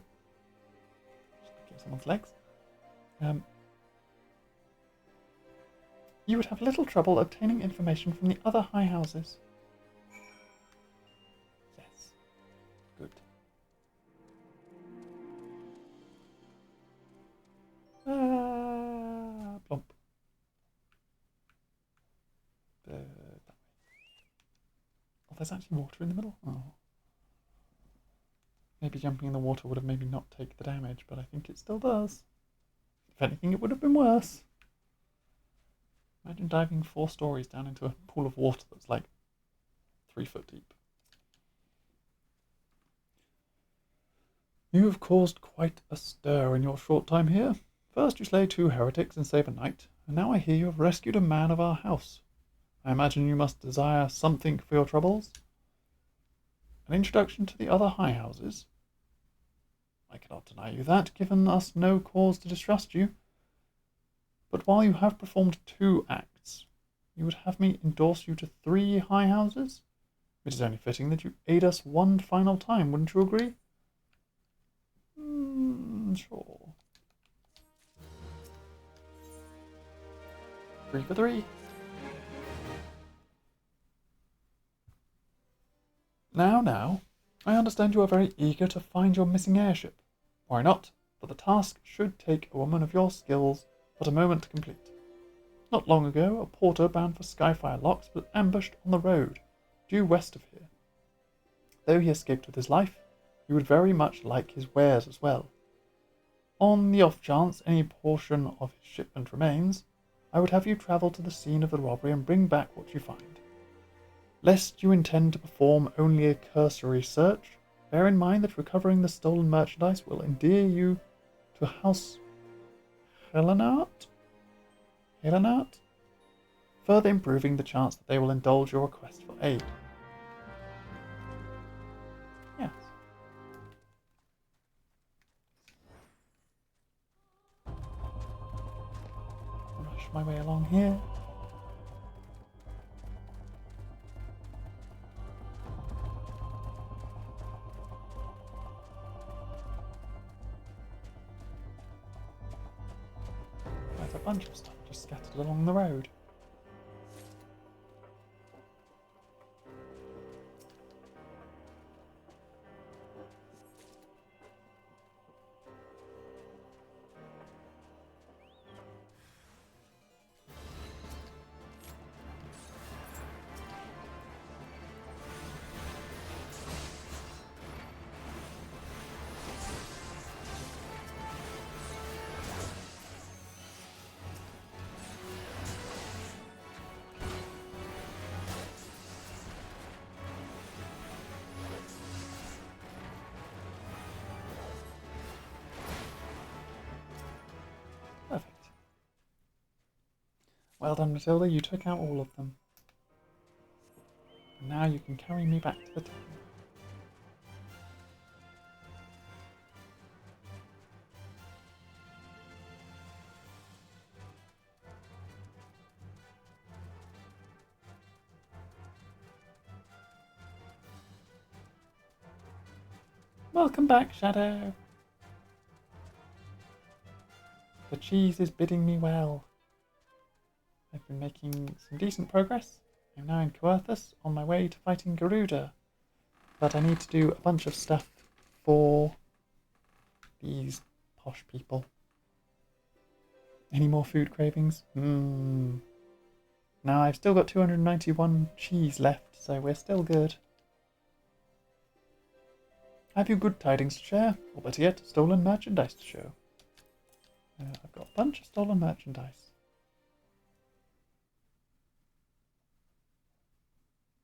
Just looking at someone's legs. You would have little trouble obtaining information from the other high houses. Yes. Good. Plump. That way. Oh, there's actually water in the middle. Oh. Maybe jumping in the water would have maybe not take the damage, but I think it still does. If anything, it would have been worse. Imagine diving 4 stories down into a pool of water that's like 3 foot deep. You have caused quite a stir in your short time here. First you slay 2 heretics and save a knight, and now I hear you have rescued a man of our house. I imagine you must desire something for your troubles? An introduction to the other high houses? I cannot deny you that, given us no cause to distrust you. But while you have performed 2 acts, you would have me endorse you to 3 high houses? It is only fitting that you aid us one final time, wouldn't you agree? Sure. 3 for 3. Now, I understand you are very eager to find your missing airship. Why not? For the task should take a woman of your skills but a moment to complete. Not long ago, a porter bound for Skyfire Locks was ambushed on the road, due west of here. Though he escaped with his life, he would very much like his wares as well. On the off chance any portion of his shipment remains, I would have you travel to the scene of the robbery and bring back what you find. Lest you intend to perform only a cursory search, bear in mind that recovering the stolen merchandise will endear you to House Helenart, further improving the chance that they will indulge your request for aid. Yes. Rush my way along here. There's a bunch of stuff just scattered along the road. Perfect. Well done, Matilda, you took out all of them. And now you can carry me back to the town. Welcome back, Shadow. The cheese is bidding me well. I've been making some decent progress. I'm now in Coerthus on my way to fighting Garuda. But I need to do a bunch of stuff for these posh people. Any more food cravings? Now I've still got 291 cheese left, so we're still good. Have you good tidings to share? Or better yet, stolen merchandise to show? I've got a bunch of stolen merchandise.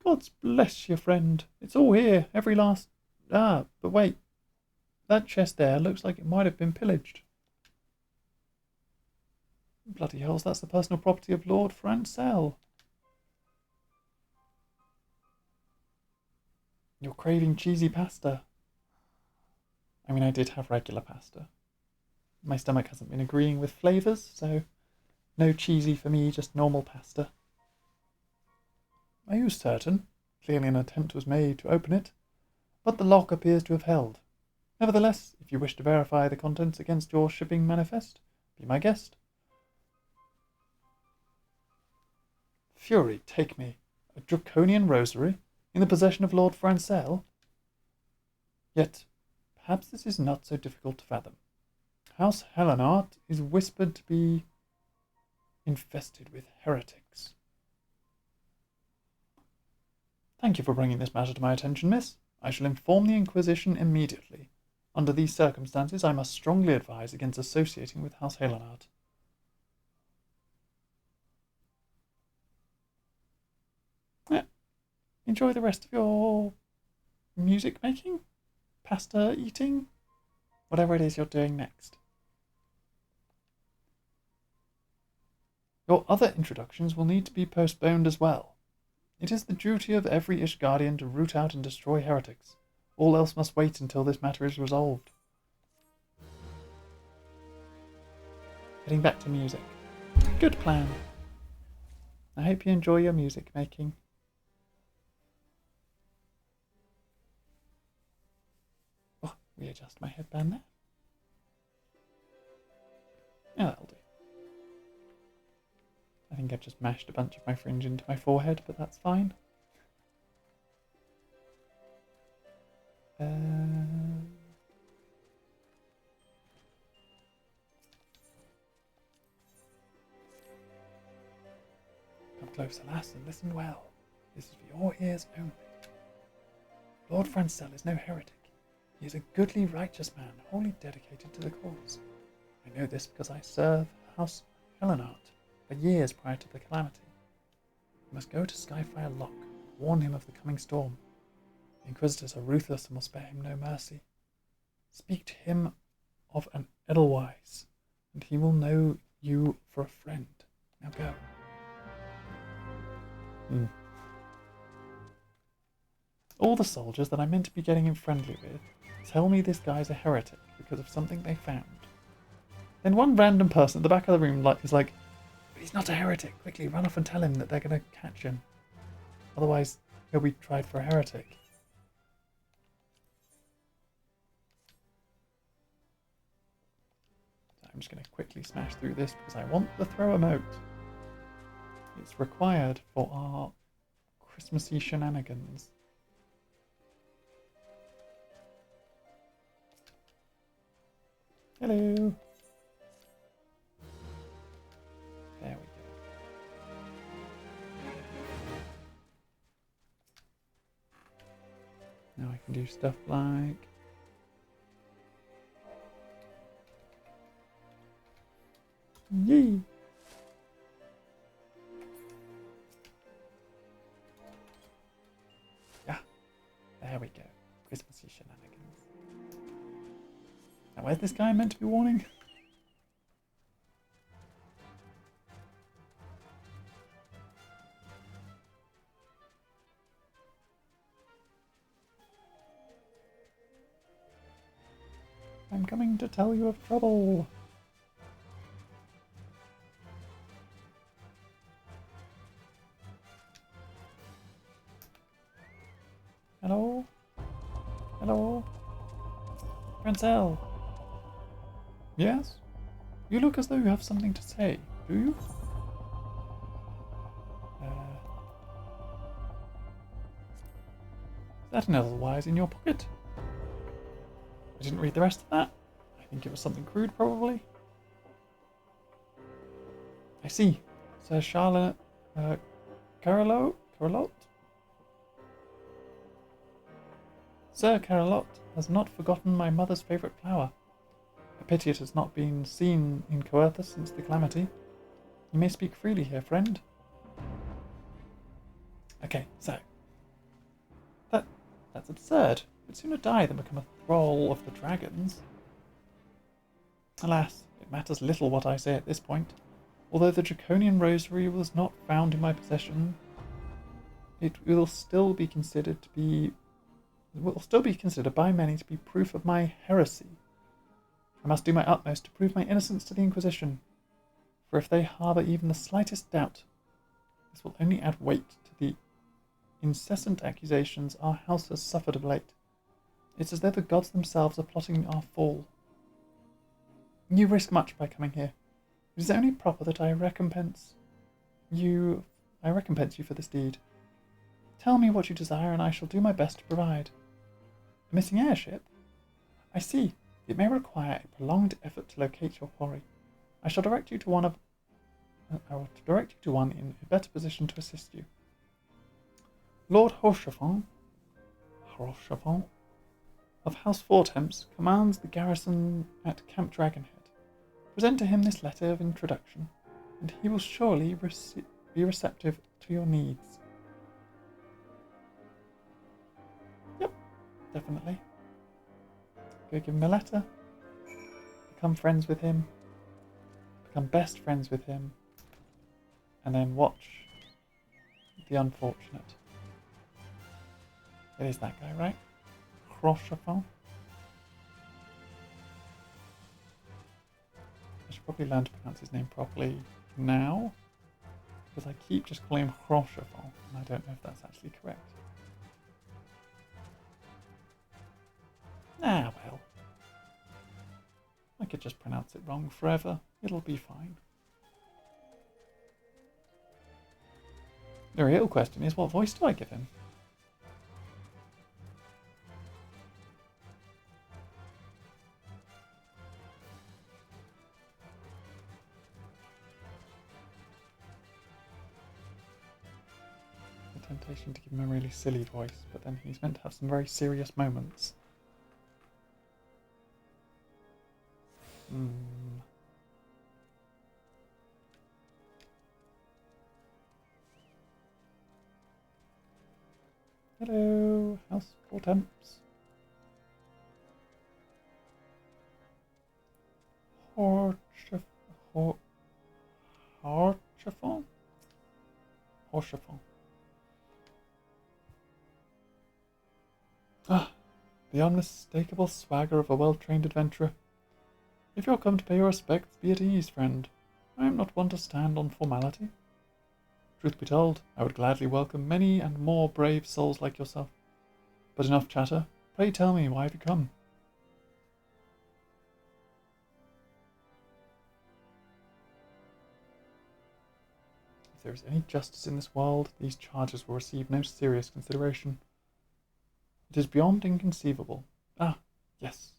God's bless you, friend. It's all here, every last... but wait. That chest there looks like it might have been pillaged. Bloody hells, that's the personal property of Lord Francel. You're craving cheesy pasta. I mean, I did have regular pasta. My stomach hasn't been agreeing with flavours, so no cheesy for me, just normal pasta. Are you certain? Clearly an attempt was made to open it, but the lock appears to have held. Nevertheless, if you wish to verify the contents against your shipping manifest, be my guest. Fury, take me. A draconian rosary in the possession of Lord Francel? Yet, perhaps this is not so difficult to fathom. House Helenart is whispered to be infested with heretics. Thank you for bringing this matter to my attention, miss. I shall inform the Inquisition immediately. Under these circumstances, I must strongly advise against associating with House Helenart. Enjoy the rest of your music making, pasta eating, whatever it is you're doing next. Your other introductions will need to be postponed as well. It is the duty of every Ishgardian to root out and destroy heretics. All else must wait until this matter is resolved. Getting back to music. Good plan. I hope you enjoy your music making. Oh, readjust my headband there. Yeah, that'll do. I think I've just mashed a bunch of my fringe into my forehead, but that's fine. Come closer, lass, and listen well. This is for your ears only. Lord Francel is no heretic. He is a goodly, righteous man, wholly dedicated to the cause. I know this because I serve House Helenart for years prior to the calamity. You must go to Skyfire Lock and warn him of the coming storm. The Inquisitors are ruthless and will spare him no mercy. Speak to him of an Edelweiss, and he will know you for a friend. Now go. All the soldiers that I'm meant to be getting in friendly with tell me this guy's a heretic because of something they found. Then one random person at the back of the room is like, he's not a heretic. Quickly, run off and tell him that they're going to catch him. Otherwise, he'll be tried for a heretic. So I'm just going to quickly smash through this because I want the throw emote. It's required for our Christmassy shenanigans. Hello. There we go. Now I can do stuff like yee. Yeah, there we go. Christmassy shenanigans. Now where's this guy meant to be warning? I'm coming to tell you of trouble. Hello? Hello? Francel? Yes? You look as though you have something to say, do you? Is that an Edelweiss in your pocket? I didn't read the rest of that. I think it was something crude, probably. I see. Sir Charlotte... Carolot? Sir Carolot has not forgotten my mother's favourite flower. A pity it has not been seen in Coerthas since the calamity. You may speak freely here, friend. Okay, so... That's absurd. I'd sooner die than become a thrall of the dragons. Alas, it matters little what I say at this point. Although the Draconian Rosary was not found in my possession, it will still be considered by many to be proof of my heresy. I must do my utmost to prove my innocence to the Inquisition, for if they harbour even the slightest doubt, this will only add weight to the incessant accusations our house has suffered of late. It's as though the gods themselves are plotting our fall. You risk much by coming here. It is only proper that I recompense you for this deed. Tell me what you desire, and I shall do my best to provide. A missing airship? I see. It may require a prolonged effort to locate your quarry. I will direct you to one in a better position to assist you. Lord Rochefort of House Fortemps commands the garrison at Camp Dragonhead. Present to him this letter of introduction, and he will surely be receptive to your needs. Yep, definitely. Go give him a letter, become friends with him, become best friends with him, and then watch the unfortunate. It is that guy, right? Rochefort. I should probably learn to pronounce his name properly now, because I keep just calling him Rochefort, and I don't know if that's actually correct. Ah, well. I could just pronounce it wrong forever. It'll be fine. The real question is, what voice do I give him? The temptation to give him a really silly voice, but then he's meant to have some very serious moments. Hello, House Fortemps. Rochefort. Ah, the unmistakable swagger of a well-trained adventurer. If you're come to pay your respects, be at ease, friend. I am not one to stand on formality. Truth be told, I would gladly welcome many and more brave souls like yourself. But enough chatter. Pray tell me, why have you come? If there is any justice in this world, these charges will receive no serious consideration. It is beyond inconceivable. Ah, yes.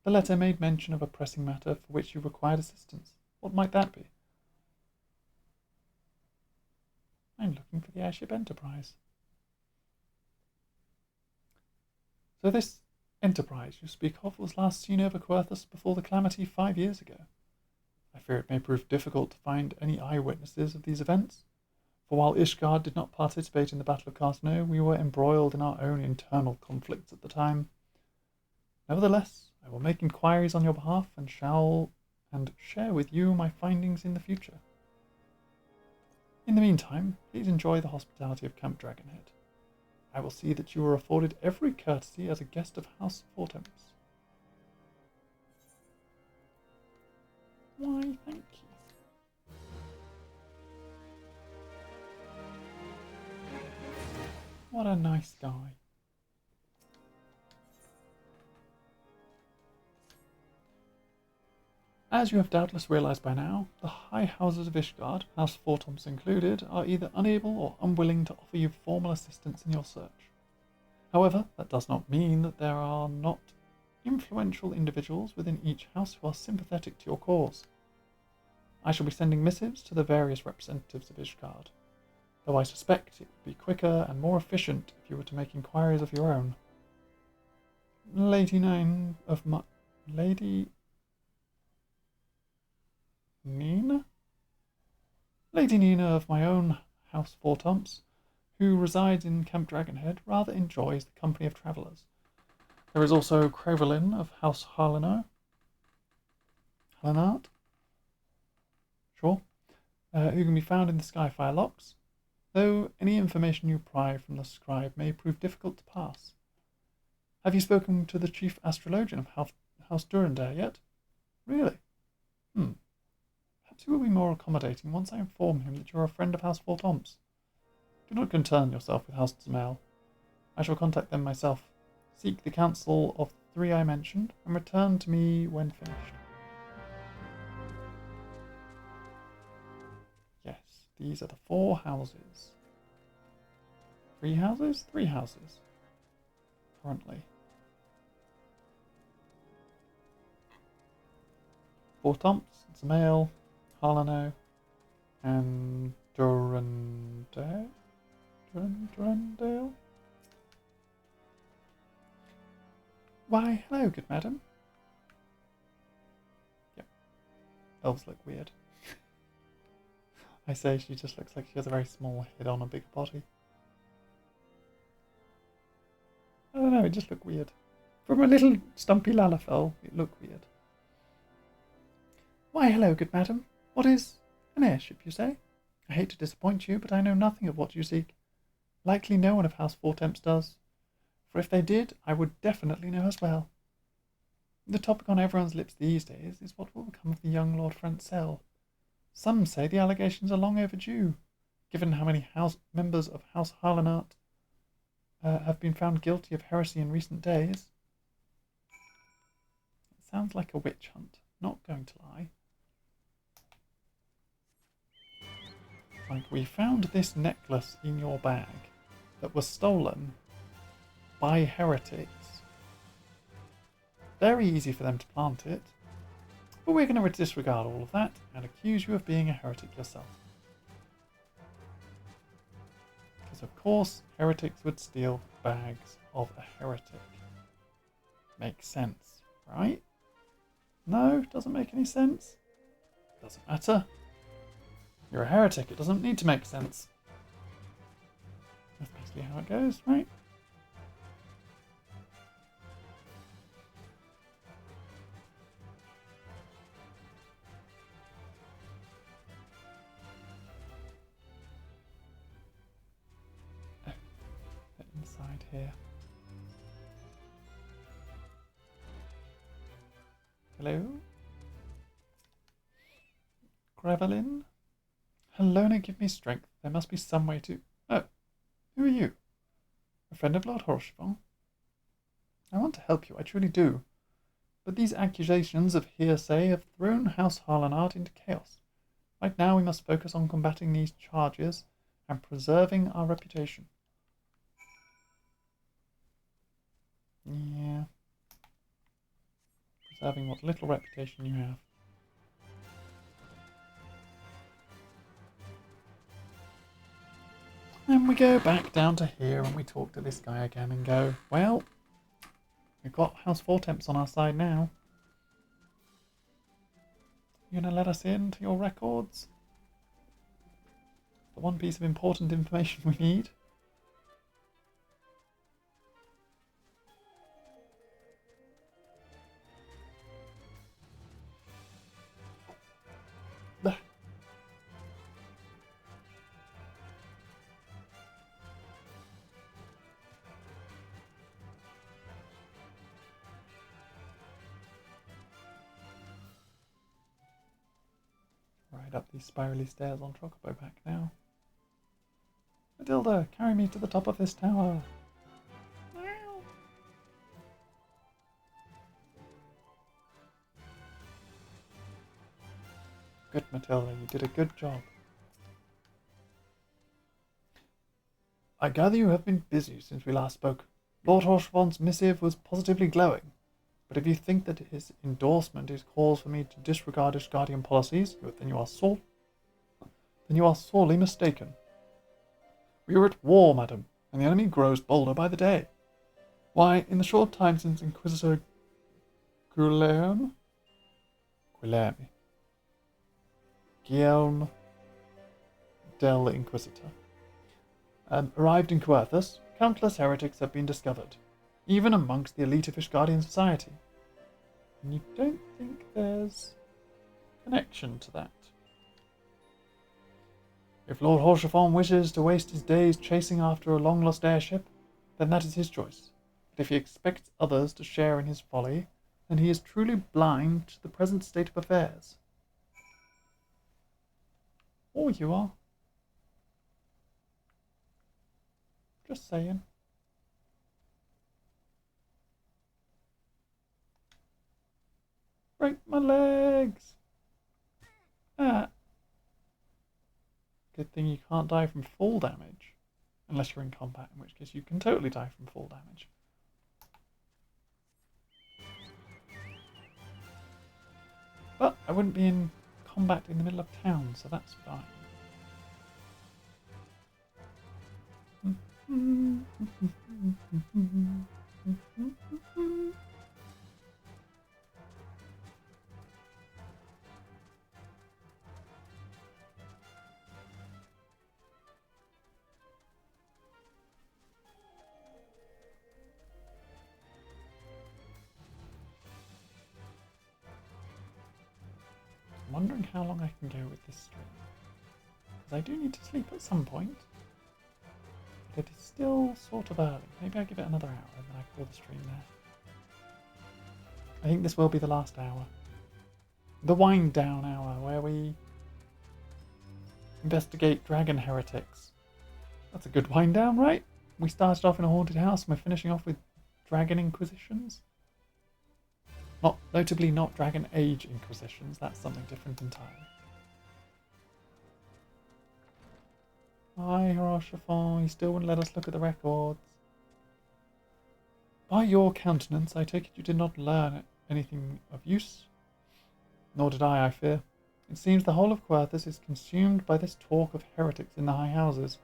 The letter made mention of a pressing matter for which you required assistance. What might that be? I'm looking for the airship Enterprise. So this Enterprise you speak of was last seen over Querthus before the calamity 5 years ago. I fear it may prove difficult to find any eyewitnesses of these events, for while Ishgard did not participate in the Battle of Carcino, we were embroiled in our own internal conflicts at the time. Nevertheless, I will make inquiries on your behalf and share with you my findings in the future. In the meantime, please enjoy the hospitality of Camp Dragonhead. I will see that you are afforded every courtesy as a guest of House Fortemps. Why, thank you. What a nice guy. As you have doubtless realized by now, the high houses of Ishgard, House Fortemps included, are either unable or unwilling to offer you formal assistance in your search. However, that does not mean that there are not influential individuals within each house who are sympathetic to your cause. I shall be sending missives to the various representatives of Ishgard, though I suspect it would be quicker and more efficient if you were to make inquiries of your own. Lady Nina of my own House Fortemps, who resides in Camp Dragonhead, rather enjoys the company of travellers. There is also Crevelin of House Harlinart. Sure. who can be found in the Skyfire locks, though any information you pry from the scribe may prove difficult to pass. Have you spoken to the chief astrologian of House Durandare yet? Really? Perhaps he will be more accommodating once I inform him that you are a friend of House Fortomps. Do not concern yourself with House Zmail. I shall contact them myself. Seek the counsel of the three I mentioned, and return to me when finished. Yes, these are the 4 houses. 3 houses? 3 houses. Currently. Fortomps, Zmail, Harlano, and Durandale? Durandale? Why, hello, good madam. Yep. Elves look weird. I say she just looks like she has a very small head on a big body. I don't know, it just looked weird. From a little stumpy Lalafell, it looked weird. Why, hello, good madam. What is an airship, you say? I hate to disappoint you, but I know nothing of what you seek. Likely no one of House Fortemps does. For if they did, I would definitely know as well. The topic on everyone's lips these days is what will become of the young Lord Francel. Some say the allegations are long overdue, given how many members of House Harlanart have been found guilty of heresy in recent days. It sounds like a witch hunt, not going to lie. Like, we found this necklace in your bag that was stolen by heretics. Very easy for them to plant it, but we're going to disregard all of that and accuse you of being a heretic yourself. Because of course heretics would steal bags of a heretic. Makes sense, right? No, doesn't make any sense. Doesn't matter. You're a heretic, it doesn't need to make sense. That's basically how it goes, right? Inside here. Hello? Gravelin? Helena, give me strength. There must be some way to... Oh, who are you? A friend of Lord Horshevon? I want to help you, I truly do. But these accusations of hearsay have thrown House Harlanart into chaos. Right now we must focus on combating these charges and preserving our reputation. Yeah. Preserving what little reputation you have. And we go back down to here and we talk to this guy again and go, well, we've got House Fortemps on our side now. You gonna let us into your records? The one piece of important information we need. Ride up these spirally stairs on Chocobo back now. Matilda, carry me to the top of this tower. Good, Matilda, you did a good job. I gather you have been busy since we last spoke. Lord Horshevon's missive was positively glowing, but if you think that his endorsement is cause for me to disregard his guardian policies, then you are sorely mistaken. We are at war, madam, and the enemy grows bolder by the day. Why, in the short time since Inquisitor Guillerme del Inquisitor arrived in Coerthus, countless heretics have been discovered, even amongst the elite of Ishgardian society. And you don't think there's connection to that? If Lord Holshafon wishes to waste his days chasing after a long-lost airship, then that is his choice. But if he expects others to share in his folly, then he is truly blind to the present state of affairs. Or you are. Just saying. Break my legs! Ah. Good thing you can't die from fall damage. Unless you're in combat, in which case you can totally die from fall damage. But I wouldn't be in combat in the middle of town, so that's fine. I'm wondering how long I can go with this stream. Because I do need to sleep at some point. But it is still sort of early. Maybe I give it another hour and then I call the stream there. I think this will be the last hour. The wind down hour where we investigate dragon heretics. That's a good wind down, right? We started off in a haunted house and we're finishing off with dragon inquisitions. Notably not Dragon Age Inquisitions, that's something different entirely. Hi, Hiroshifon, you still wouldn't let us look at the records. By your countenance, I take it you did not learn anything of use? Nor did I fear. It seems the whole of Querthus is consumed by this talk of heretics in the high houses.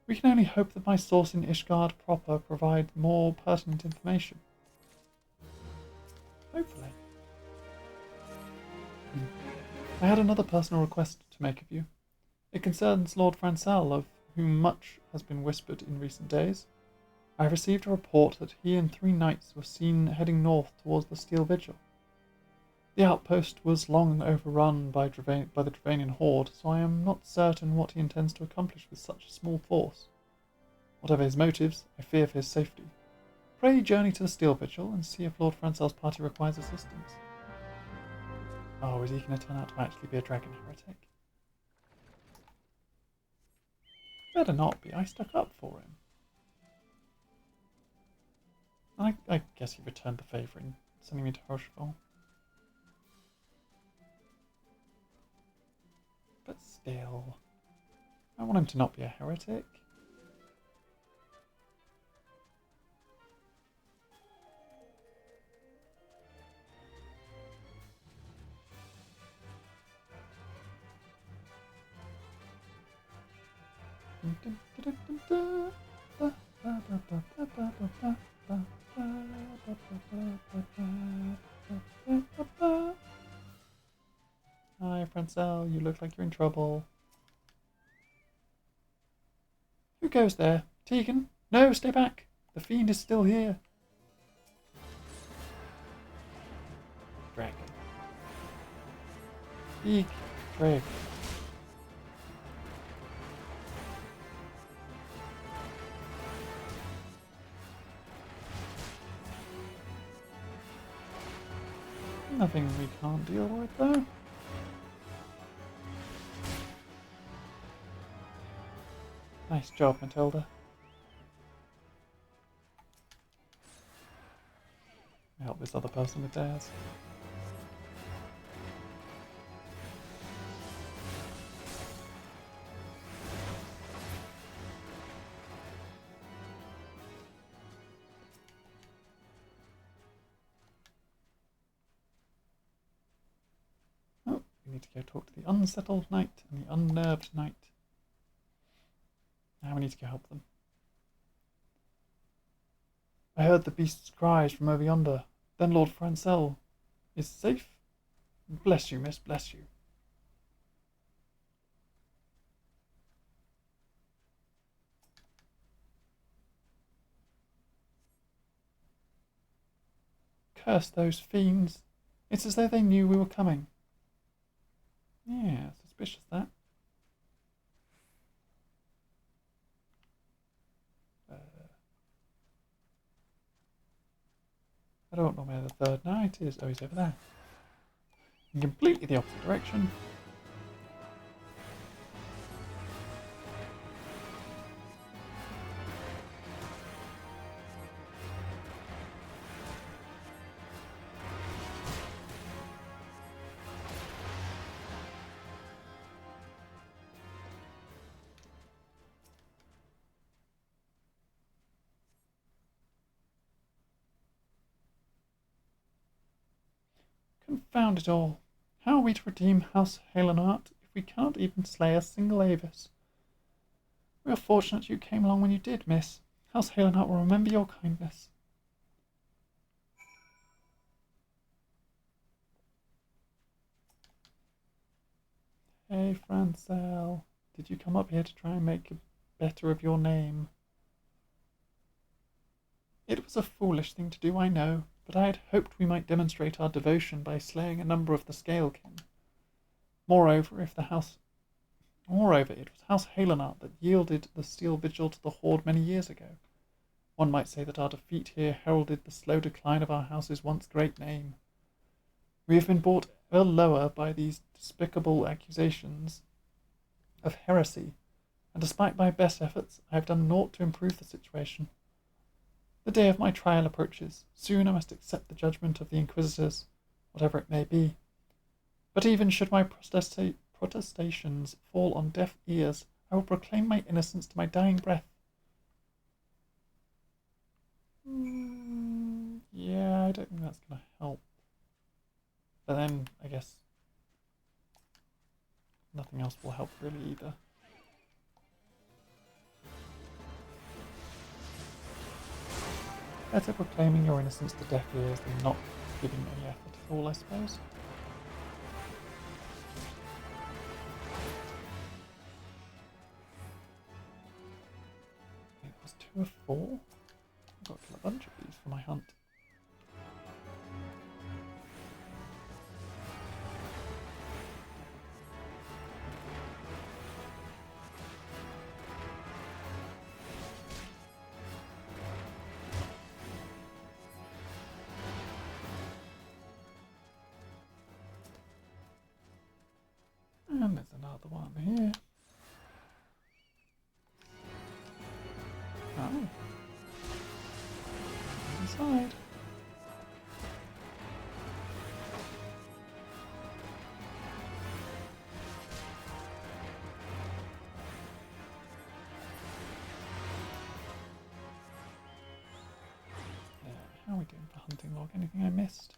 We can only hope that my source in Ishgard proper provides more pertinent information. Hopefully. I had another personal request to make of you. It concerns Lord Francel, of whom much has been whispered in recent days. I have received a report that he and 3 knights were seen heading north towards the Steel Vigil. The outpost was long overrun by the Dravanian horde, so I am not certain what he intends to accomplish with such a small force. Whatever his motives, I fear for his safety. Pray journey to the Steel Vigil and see if Lord Francel's party requires assistance. Oh, is he going to turn out to actually be a dragon heretic? Better not be. I stuck up for him. I guess he returned the favour in sending me to Rochefort. But still, I want him to not be a heretic. Hi, Francel, you look like you're in trouble. Who goes there? Tegan? No, stay back. The fiend is still here. Dragon. Big dragon. Nothing we can't deal with, though. Nice job, Matilda. Help this other person with theirs. Oh, we need to go talk to the unsettled knight and the unnerved knight. Now we need to go help them. I heard the beast's cries from over yonder. Then Lord Francel is safe? Bless you, miss, bless you. Curse those fiends. It's as though they knew we were coming. Yeah, suspicious that. don't know where the third knight is. Oh, he's over there. In completely the opposite direction. Confound it all. How are we to redeem House Halenhart if we can't even slay a single Avis? We are fortunate you came along when you did, miss. House Halenhart will remember your kindness. Hey, Francel. Did you come up here to try and make better of your name? It was a foolish thing to do, I know, but I had hoped we might demonstrate our devotion by slaying a number of the Scalekin. Moreover, it was House Halenhart that yielded the Steel Vigil to the Horde many years ago. One might say that our defeat here heralded the slow decline of our house's once great name. We have been brought ever lower by these despicable accusations of heresy, and despite my best efforts, I have done naught to improve the situation. The day of my trial approaches. Soon I must accept the judgment of the Inquisitors, whatever it may be. But even should my protestations fall on deaf ears, I will proclaim my innocence to my dying breath. Yeah, I don't think that's going to help. But then, I guess, nothing else will help really either. Better proclaiming your innocence to deaf ears than not giving any effort at all, I suppose. It was 2 of 4. I've got to kill a bunch of these for my hunt. And there's another one here. Oh. Inside. How are we doing for hunting log? Anything I missed?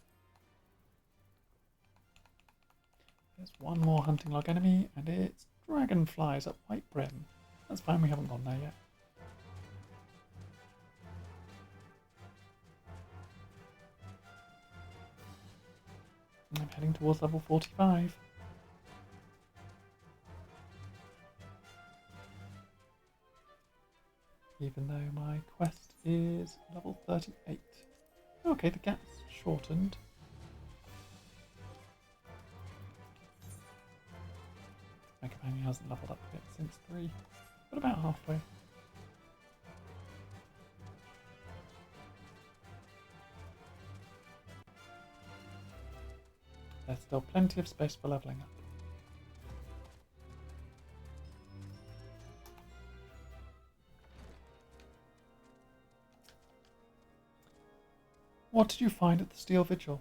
There's one more hunting log enemy, and it's dragonflies at White Brim. That's fine, we haven't gone there yet. I'm heading towards level 45. Even though my quest is level 38. Okay, the gap's shortened. My companion hasn't leveled up yet since 3, but about halfway. There's still plenty of space for leveling up. What did you find at the Steel Vigil?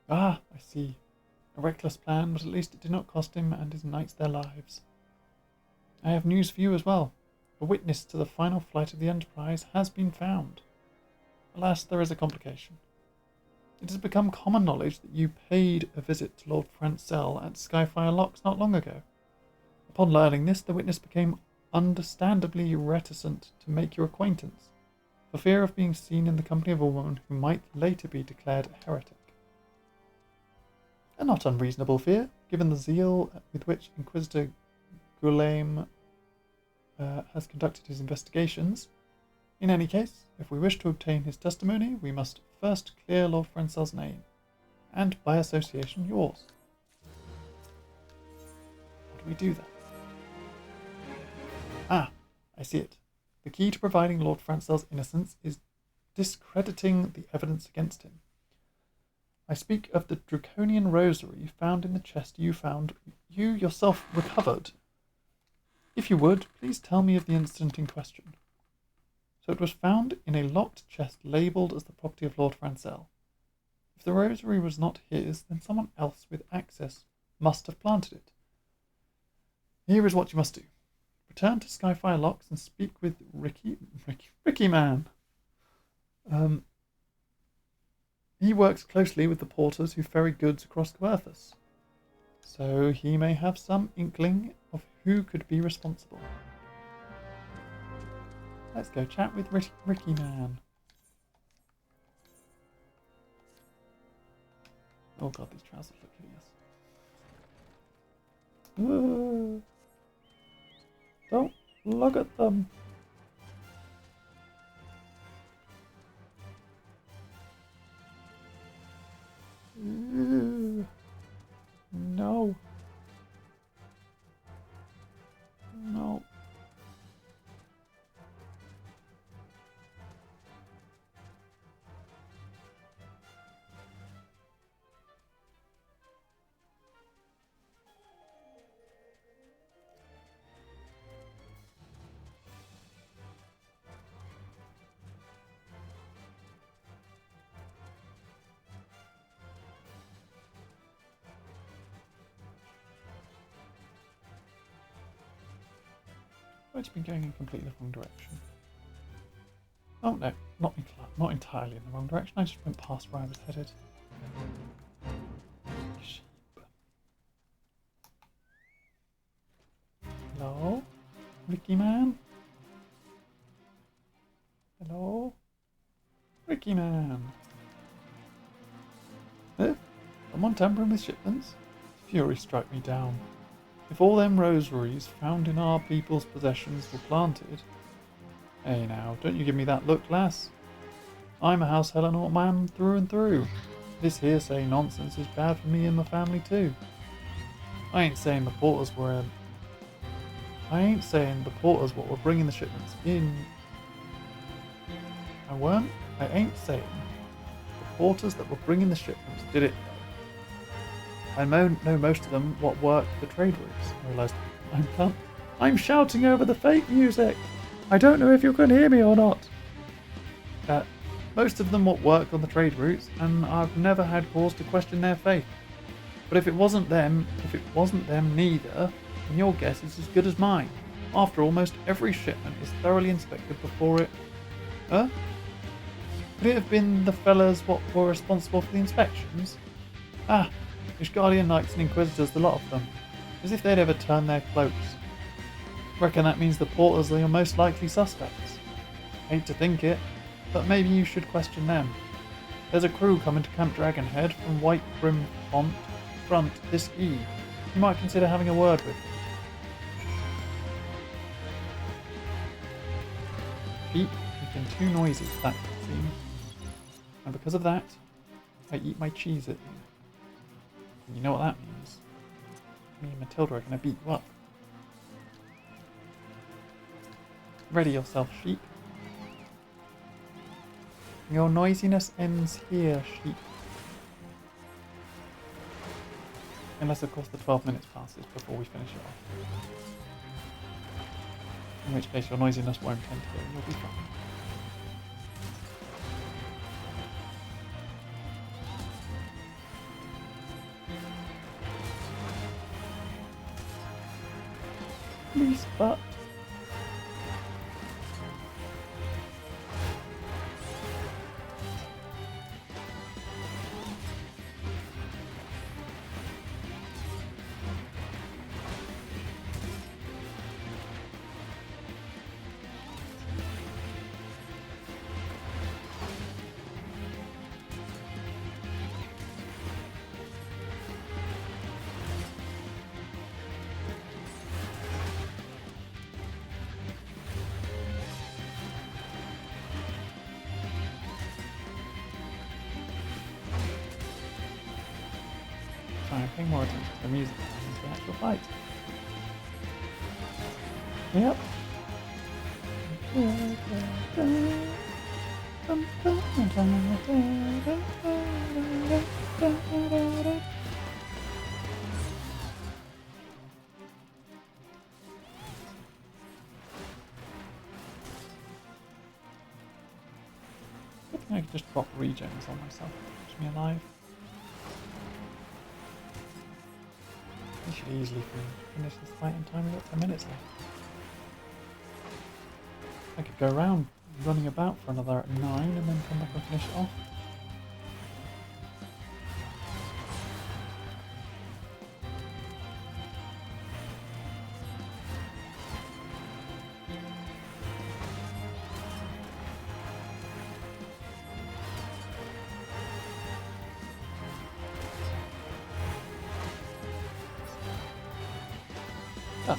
Ah, I see. A reckless plan, but at least it did not cost him and his knights their lives. I have news for you as well. A witness to the final flight of the Enterprise has been found. Alas, there is a complication. It has become common knowledge that you paid a visit to Lord Francel at Skyfire Locks not long ago. Upon learning this, the witness became understandably reticent to make your acquaintance, for fear of being seen in the company of a woman who might later be declared a heretic. A not unreasonable fear, given the zeal with which Inquisitor Guillaume has conducted his investigations. In any case, if we wish to obtain his testimony, we must first clear Lord Francel's name, and by association yours. How do we do that? Ah, I see it. The key to providing Lord Francel's innocence is discrediting the evidence against him. I speak of the draconian rosary found in the chest you yourself recovered. If you would, please tell me of the incident in question. So it was found in a locked chest labelled as the property of Lord Francel. If the rosary was not his, then someone else with access must have planted it. Here is what you must do. Return to Skyfire Locks and speak with Ricky Man. He works closely with the porters who ferry goods across Coerthus, so he may have some inkling of who could be responsible. Let's go chat with Ricky Man. Oh god, these trousers look hideous. Don't look at them. No. No. I've just been going in completely the wrong direction. Oh no, not entirely in the wrong direction. I just went past where I was headed. Sheep. Hello? Ricky Man? Hello? Ricky Man? Someone tampering with shipments? Fury strike me down. If all them rosaries found in our people's possessions were planted... Hey now, don't you give me that look, lass. I'm a house Hellenor man through and through. This hearsay nonsense is bad for me and my family too. I ain't saying the porters what were bringing the shipments in. I ain't saying the porters that were bringing the shipments did it. I know most of them what work the trade routes. I realised I'm shouting over the fake music. I don't know if you can hear me or not. Most of them what work on the trade routes, and I've never had cause to question their faith. But if it wasn't them neither, then your guess is as good as mine. After almost every shipment is thoroughly inspected before it... Huh? Could it have been the fellas what were responsible for the inspections? Ah, Ishgardian Knights and Inquisitors, the lot of them. As if they'd ever turn their cloaks. Reckon that means the porters are your most likely suspects. Hate to think it, but maybe you should question them. There's a crew coming to Camp Dragonhead from White Brim Front this eve. You might consider having a word with them. Sheep have been too noisy, that would seem. And because of that, I eat my cheese at you. And you know what that means. Me and Matilda are going to beat you up. Ready yourself, sheep. Your noisiness ends here, sheep. Unless, of course, the 12 minutes passes before we finish it off. In which case your noisiness won't end here and you'll be fine. Please, but... I'm paying more attention to the music than to the actual fight. Yep. Just drop regens on myself. Keeps me alive. We should easily finish this fight in time. We've got 10 minutes left. I could go around running about for another 9 and then come back and finish it off. Ah.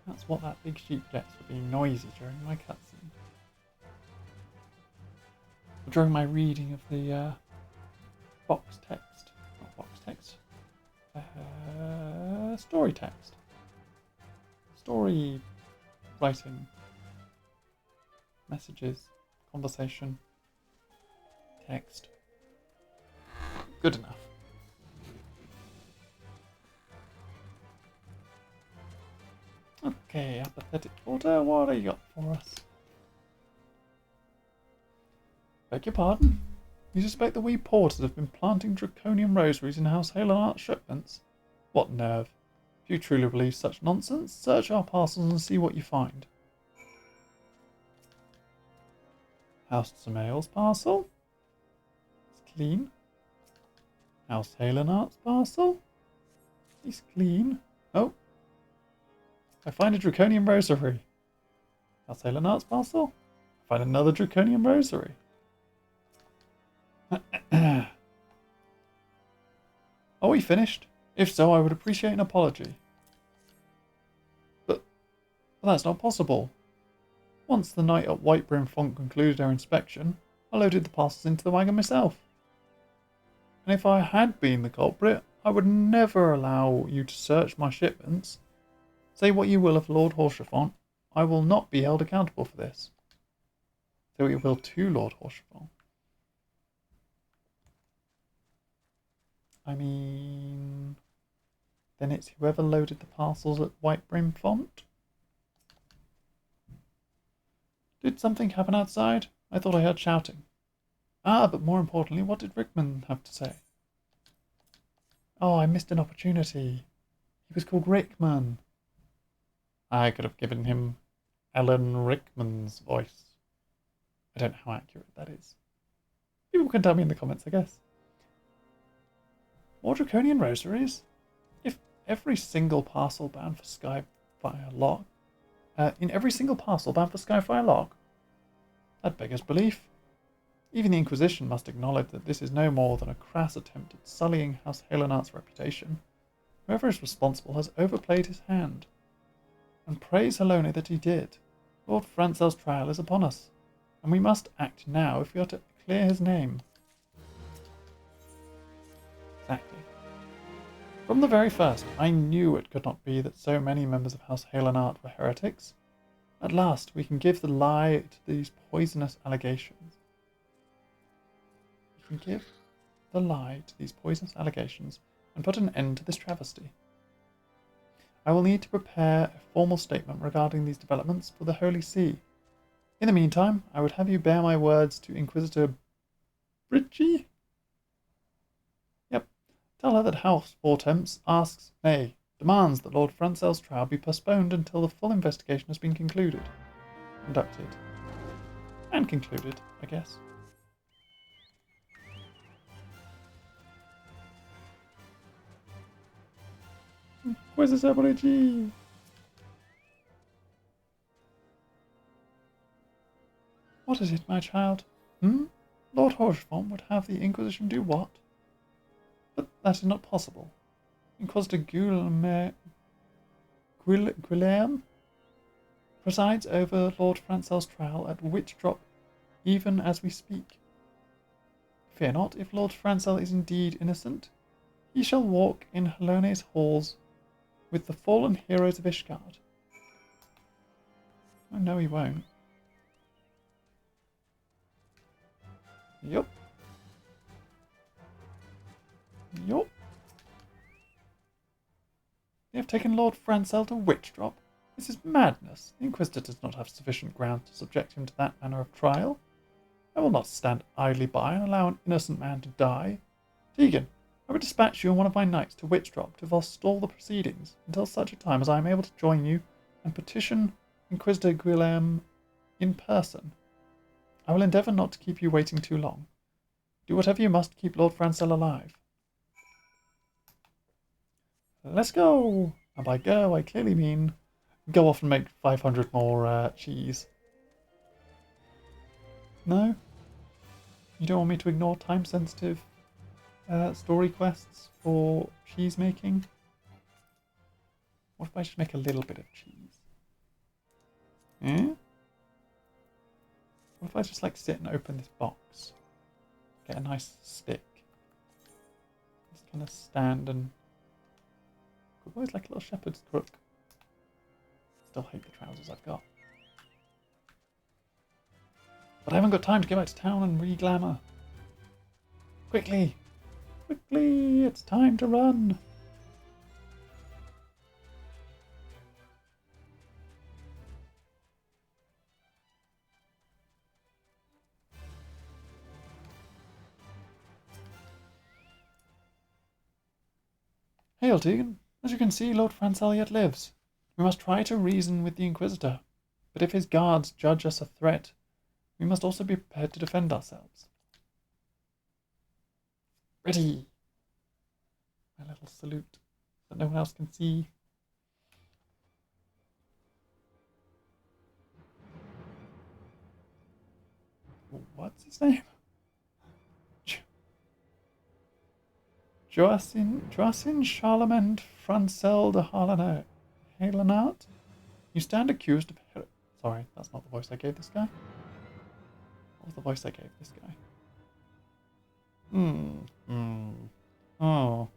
That's what that big sheep gets for being noisy during my cutscene. During my reading of the box text. Not box text. Story text. Story writing. Messages. Conversation. Text. Good enough. Okay, apathetic order, what have you got for us? Beg your pardon? You suspect the wee porters have been planting draconian rosaries in House Hale and Art shipments? What nerve! If you truly believe such nonsense, search our parcels and see what you find. House Samael's parcel? It's clean. House Hale and Art's parcel? It's clean. Oh. I find a draconian rosary. House Hale and Art's parcel? I find another draconian rosary. Are we finished? If so, I would appreciate an apology. But that's not possible. Once the night at Whitebrim Font concluded our inspection, I loaded the parcels into the wagon myself. And if I had been the culprit, I would never allow you to search my shipments. Say what you will of Lord Horsefont, I will not be held accountable for this. Say what you will to Lord Horsefont. I mean, then it's whoever loaded the parcels at Whitebrim Font. Did something happen outside? I thought I heard shouting. Ah, but more importantly, what did Rickman have to say? Oh, I missed an opportunity. He was called Rickman. I could have given him Alan Rickman's voice. I don't know how accurate that is. People can tell me in the comments, I guess. More draconian rosaries? If every single parcel bound for Skyfire Lock, in every single parcel bound for Skyfire Lock, that beggars belief. Even the Inquisition must acknowledge that this is no more than a crass attempt at sullying House Halenart's reputation. Whoever is responsible has overplayed his hand. And praise Helone that he did. Lord Francel's trial is upon us, and we must act now if we are to clear his name. Exactly. From the very first, I knew it could not be that so many members of House Halenart were heretics. At last, we can give the lie to these poisonous allegations. We can give the lie to these poisonous allegations and put an end to this travesty. I will need to prepare a formal statement regarding these developments for the Holy See. In the meantime, I would have you bear my words to Inquisitor Bridgie. Yep. Tell her that House Vortemps asks, nay, demands that Lord Francel's trial be postponed until the full investigation has been conducted. And concluded, I guess. Inquisitor Bridgie! What is it, my child? Lord Horsefont would have the Inquisition do what? But that is not possible. Inquisitor Guilherme presides over Lord Francel's trial at Witchdrop even as we speak. Fear not, if Lord Francel is indeed innocent, he shall walk in Helone's halls with the fallen heroes of Ishgard. Oh no, he won't. Yup. Yup. have taken Lord Francel to Witch Drop? This is madness. The Inquisitor does not have sufficient ground to subject him to that manner of trial. I will not stand idly by and allow an innocent man to die. Tegan, I will dispatch you and one of my knights to Witch Drop to forestall the proceedings until such a time as I am able to join you and petition Inquisitor Guillaume in person. I will endeavour not to keep you waiting too long. Do whatever you must to keep Lord Francel alive. Let's go! And by go, I clearly mean go off and make 500 more cheese. No? You don't want me to ignore time-sensitive story quests for cheese making? What if I just make a little bit of cheese? Eh? What if I just like sit and open this box? Get a nice stick. Just kind of stand and... I've always like a little shepherd's crook. Still hate the trousers I've got. But I haven't got time to go back to town and re-glamour. Quickly! Quickly! It's time to run! Hail, Tegan. As you can see, Lord Francel yet lives. We must try to reason with the Inquisitor, but if his guards judge us a threat, we must also be prepared to defend ourselves. Ready! My little salute that no one else can see. What's his name? Joacin Charlemagne Francel de Halenart? You stand accused of... Sorry, that's not the voice I gave this guy. What was the voice I gave this guy? Oh.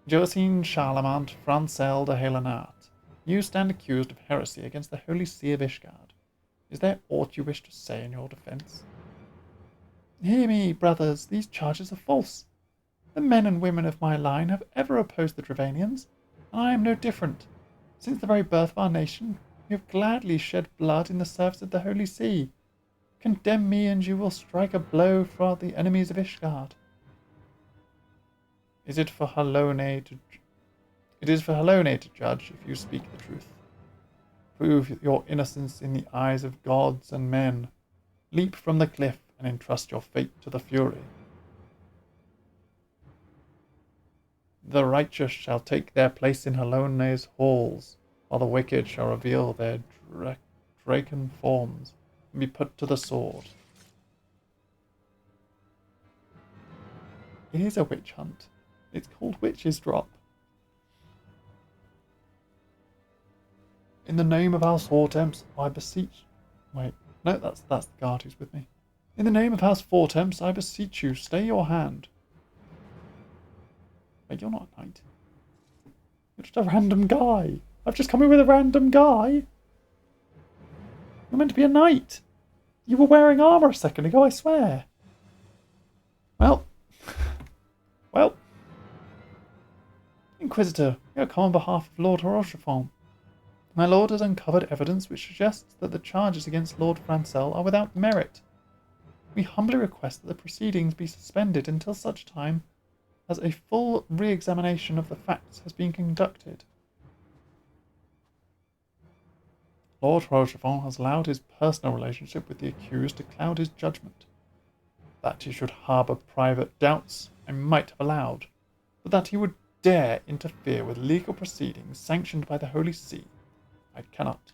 Joacin Charlemagne Francel de Halenart. You stand accused of heresy against the Holy See of Ishgard. Is there aught you wish to say in your defence? Hear me, brothers, these charges are false. The men and women of my line have ever opposed the Dravanians, and I am no different. Since the very birth of our nation, we have gladly shed blood in the service of the Holy See. Condemn me, and you will strike a blow for the enemies of Ishgard. It is for Halone to judge if you speak the truth. Prove your innocence in the eyes of gods and men. Leap from the cliff and entrust your fate to the Fury. The righteous shall take their place in Halone's halls, while the wicked shall reveal their draken forms and be put to the sword. It is a witch hunt. It's called Witch's Drop. In the name of House Hortemps, I beseech... Wait, no, that's the guard who's with me. In the name of House Hortemps, I beseech you, stay your hand. Wait, you're not a knight. You're just a random guy. I've just come in with a random guy. You're meant to be a knight. You were wearing armour a second ago, I swear. Well. Inquisitor, we have come on behalf of Lord Rochefort. My lord has uncovered evidence which suggests that the charges against Lord Francel are without merit. We humbly request that the proceedings be suspended until such time as a full re-examination of the facts has been conducted. Lord Rochefort has allowed his personal relationship with the accused to cloud his judgment. That he should harbour private doubts I might have allowed, but that he would dare interfere with legal proceedings sanctioned by the Holy See, I cannot.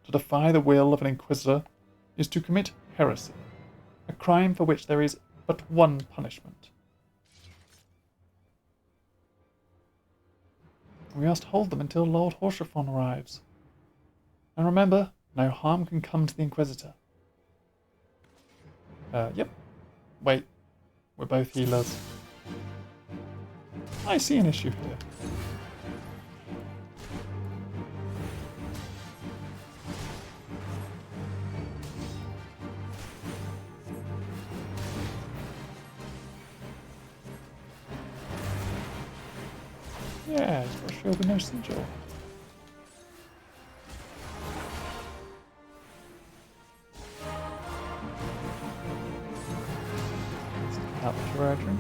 To defy the will of an inquisitor is to commit heresy, a crime for which there is but one punishment. We must hold them until Lord Rochefort arrives. And remember, no harm can come to the Inquisitor. Yep. Wait. We're both healers. I see an issue here. Yeah, he's got a shield with no sigil. Let's take out the Trojan.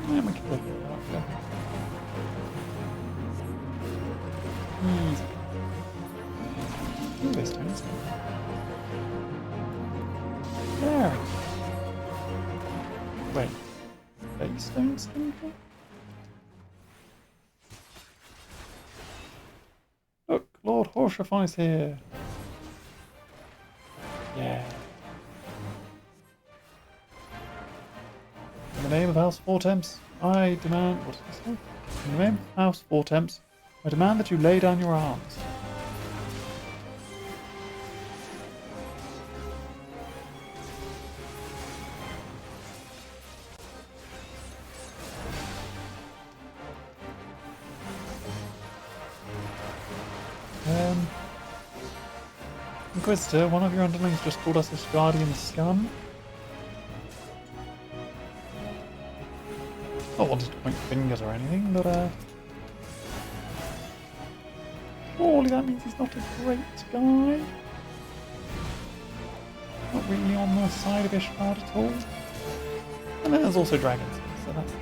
Yeah, we can look at that. Easy. Ooh, this time. There. Wait. Base stone symbol? Look, Lord Horshaphon is here. Yeah. In the name of House Fortemps, I demand... What did I say? In the name of House Fortemps, I demand that you lay down your arms. Inquisitor, one of your underlings just called us his guardian scum. Not wanted to point fingers or anything, but surely that means he's not a great guy. Not really on the side of Ishbard at all. And then there's also dragons, so that's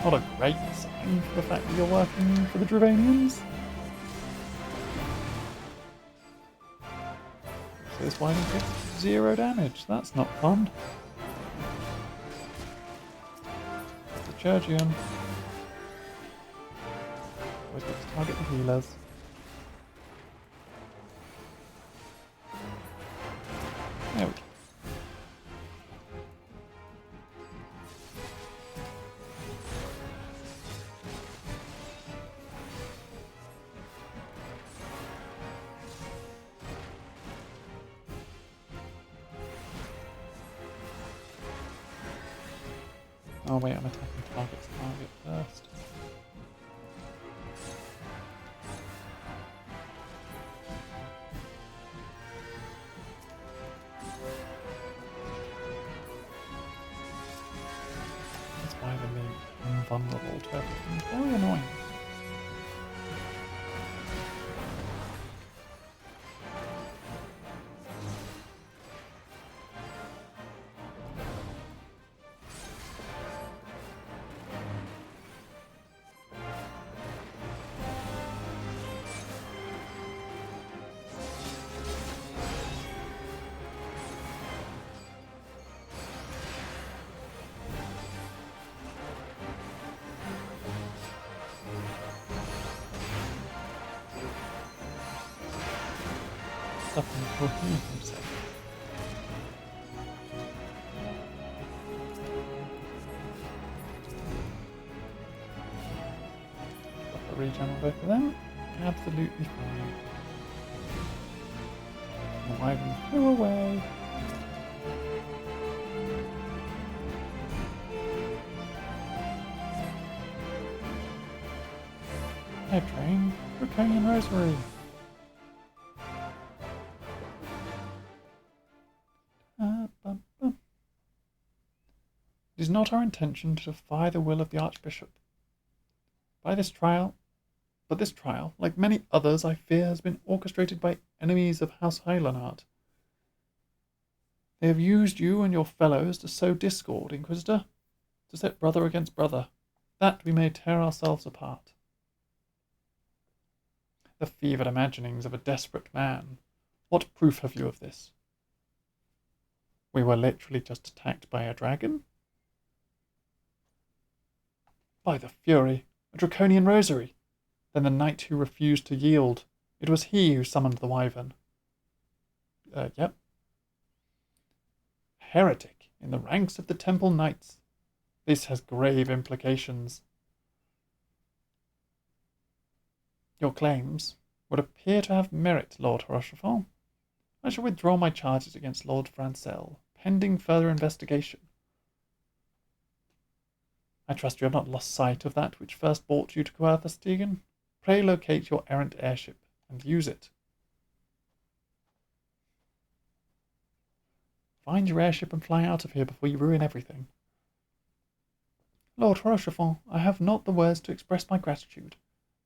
not a great sign for the fact that you're working for the Dravanians. So this Wyvern takes 0 damage. That's not fun. The Churgian. Always got to target the healers. There we go. Oh wait, I'm attacking target's target first. That's why they're made invulnerable to everything. Very annoying. Something to heal himself. Got the regen on both of them. Absolutely fine. The Wyvern flew away. Head train, Draconian Rosary. It is not our intention to defy the will of the Archbishop. But this trial, like many others, I fear, has been orchestrated by enemies of House Hylanart. They have used you and your fellows to sow discord, Inquisitor, to set brother against brother, that we may tear ourselves apart. The fevered imaginings of a desperate man. What proof have you of this? We were literally just attacked by a dragon? By the Fury, a Draconian Rosary. Then the knight who refused to yield. It was he who summoned the Wyvern. Yep. Heretic in the ranks of the Temple Knights. This has grave implications. Your claims would appear to have merit, Lord Horshaphon. I shall withdraw my charges against Lord Francel, pending further investigation. I trust you have not lost sight of that which first brought you to Coerthas, Tegan. Pray locate your errant airship and use it. Find your airship and fly out of here before you ruin everything. Lord Rochefort, I have not the words to express my gratitude,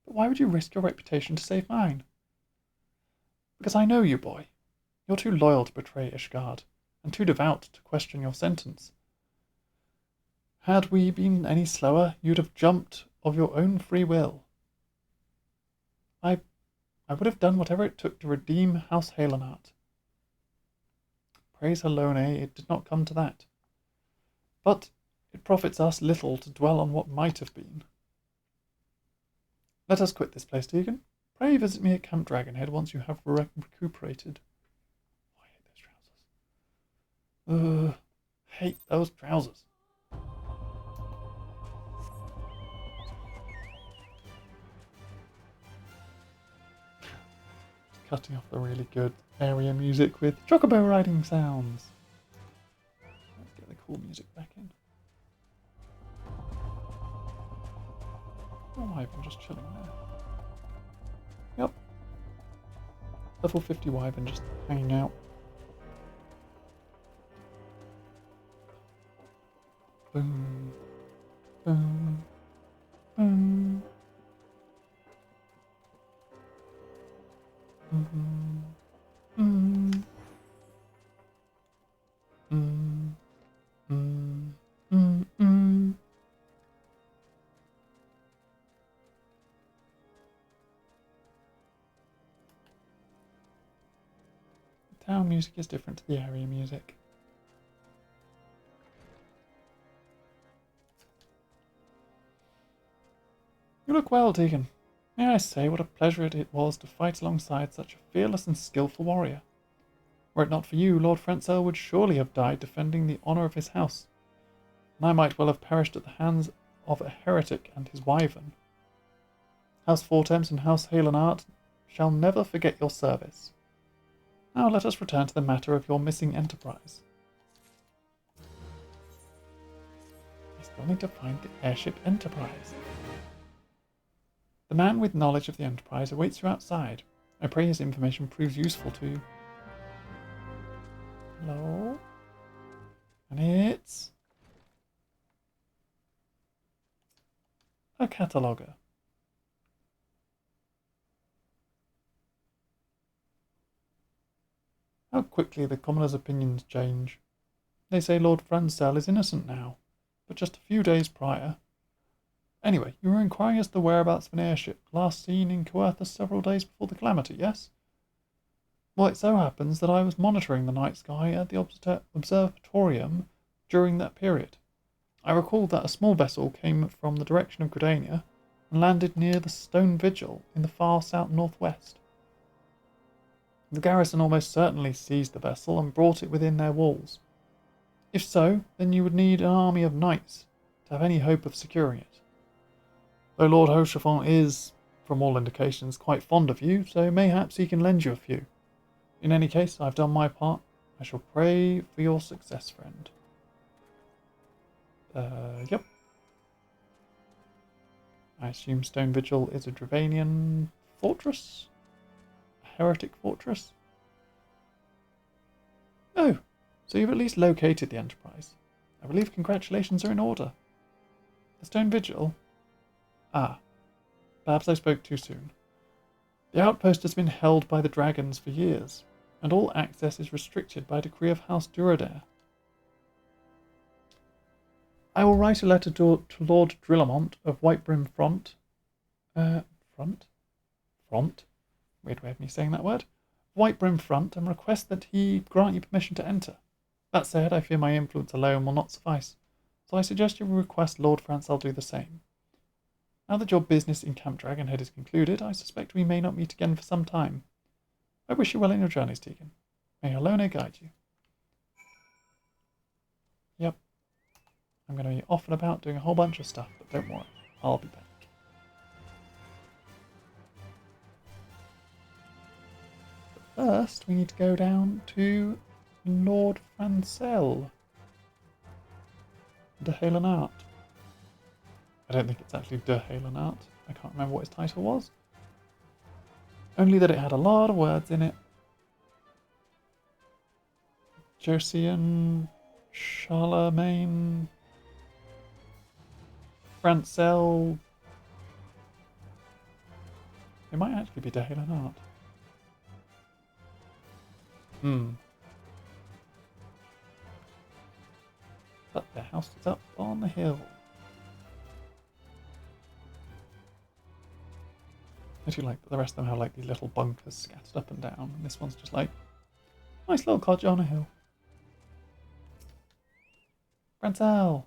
but why would you risk your reputation to save mine? Because I know you, boy. You're too loyal to betray Ishgard, and too devout to question your sentence. Had we been any slower, you'd have jumped of your own free will. I would have done whatever it took to redeem House Halenart. Praise Helone, it did not come to that. But it profits us little to dwell on what might have been. Let us quit this place, Tegan. Pray visit me at Camp Dragonhead once you have recuperated. Oh, I hate those trousers. Hate those trousers. Cutting off the really good area music with chocobo riding sounds. Let's get the cool music back in. Oh, Wyvern just chilling there. Yep. Level 50 Wyvern just hanging out. Boom. Boom. Boom. Mm-hmm. Mm-hmm. Mm-hmm. Mm-hmm. The town music is different to the area music. You look well, Deacon. May I say what a pleasure it was to fight alongside such a fearless and skillful warrior. Were it not for you, Lord Francel would surely have died defending the honour of his house, and I might well have perished at the hands of a heretic and his wyvern. House Fortemps and House Halenart shall never forget your service. Now let us return to the matter of your missing enterprise. I still need to find the airship Enterprise. The man with knowledge of the Enterprise awaits you outside. I pray his information proves useful to you. Hello? And it's a cataloguer. How quickly the commoners' opinions change. They say Lord Francel is innocent now, but just a few days prior. Anyway, you were inquiring as to the whereabouts of an airship, last seen in Coerthas several days before the calamity, yes? Well, it so happens that I was monitoring the night sky at the observatorium during that period. I recall that a small vessel came from the direction of Gridania and landed near the Stone Vigil in the far south-northwest. The garrison almost certainly seized the vessel and brought it within their walls. If so, then you would need an army of knights to have any hope of securing it. Though Lord Rochefort is, from all indications, quite fond of you, so mayhaps he can lend you a few. In any case, I've done my part. I shall pray for your success, friend. Yep. I assume Stone Vigil is a Dravanian fortress? A heretic fortress? Oh, so you've at least located the Enterprise. I believe congratulations are in order. The Stone Vigil? Ah, perhaps I spoke too soon. The outpost has been held by the dragons for years, and all access is restricted by decree of House Duradere. I will write a letter to Lord Drillamont of Whitebrim Front. Front? Weird way of me saying that word. Whitebrim Front, and request that he grant you permission to enter. That said, I fear my influence alone will not suffice, so I suggest you request Lord Francel do the same. Now that your business in Camp Dragonhead is concluded, I suspect we may not meet again for some time. I wish you well in your journeys, Tegan. May Helone guide you. Yep. I'm going to be off and about doing a whole bunch of stuff, but don't worry, I'll be back. But first, we need to go down to Lord Francel de Halenart. I don't think it's actually de Halenart. I can't remember what his title was. Only that it had a lot of words in it. Josian, Charlemagne, Francel. It might actually be Dale and Art. But their house is up on the hill. I do like that the rest of them have like these little bunkers scattered up and down, and this one's just like nice little cottage on a hill. Francel!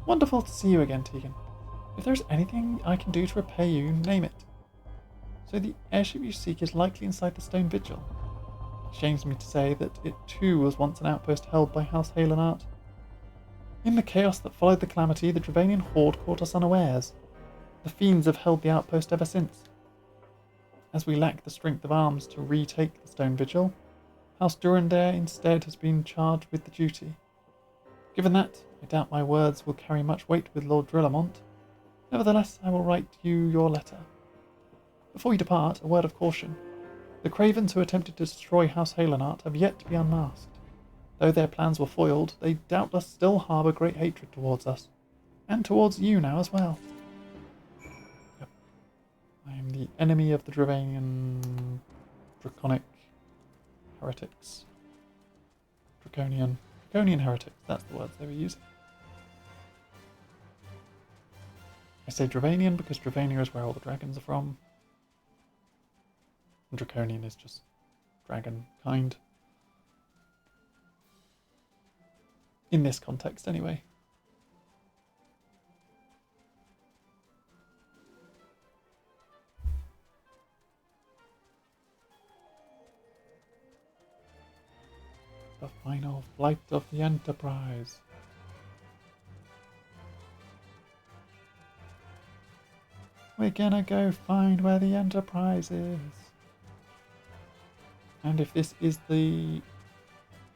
Wonderful to see you again, Tegan. If there's anything I can do to repay you, name it. So the airship you seek is likely inside the stone vigil. It shames me to say that it too was once an outpost held by House Halenart. In the chaos that followed the calamity, the Dravanian horde caught us unawares. The fiends have held the outpost ever since. As we lack the strength of arms to retake the stone vigil, House Durandare instead has been charged with the duty. Given that, I doubt my words will carry much weight with Lord Drillamont. Nevertheless, I will write you your letter. Before you depart, a word of caution. The cravens who attempted to destroy House Halenart have yet to be unmasked. Though their plans were foiled, they doubtless still harbour great hatred towards us. And towards you now as well. Yep. I am the enemy of the Dravanian Draconic heretics. Draconian heretics, that's the words they were using. I say Dravanian because Dravania is where all the dragons are from. And Draconian is just dragon kind. In this context, anyway. The final flight of the Enterprise. We're gonna go find where the Enterprise is. And if this is the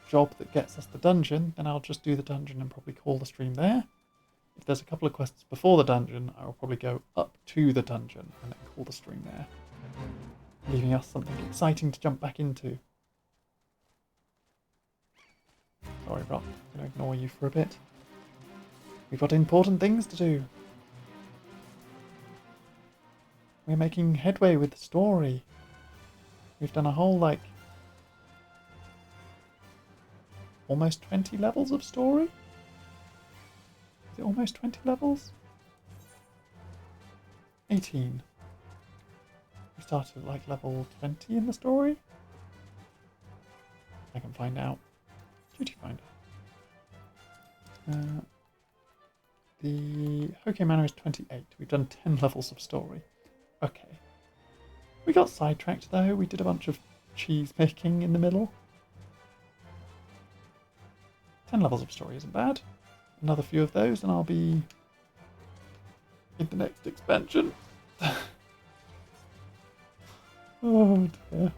job that gets us the dungeon, then I'll just do the dungeon and probably call the stream there. If there's a couple of quests before the dungeon, I will probably go up to the dungeon and then call the stream there, leaving us something exciting to jump back into. Sorry, Rob, I'm going to ignore you for a bit. We've got important things to do. We're making headway with the story. We've done a whole, almost 20 levels of story? Is it almost 20 levels? 18. We started at level 20 in the story? I can find out. Duty finder. The Hoke Manor is 28. We've done 10 levels of story. Okay. We got sidetracked though. We did a bunch of cheese making in the middle. 10 levels of story isn't bad. Another few of those and I'll be in the next expansion. Oh dear.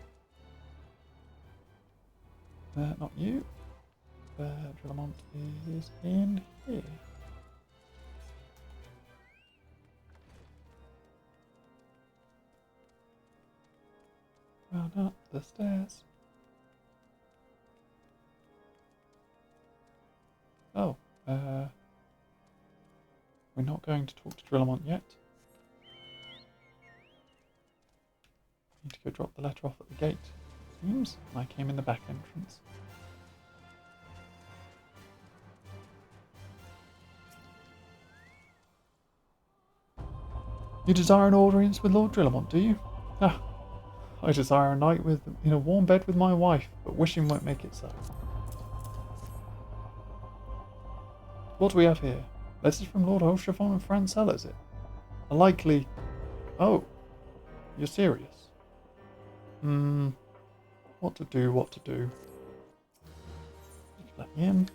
Not you. Drillamont is in here. Run up the stairs. Oh, we're not going to talk to Drillamont yet. Need to go drop the letter off at the gate. Seems I came in the back entrance. You desire an audience with Lord Drillamont, do you? Ah, I desire a night in a warm bed with my wife, but wishing won't make it so. What do we have here? Letters from Lord Holshavon and Francel, is it? A likely... Oh, you're serious? What to do? Let me in.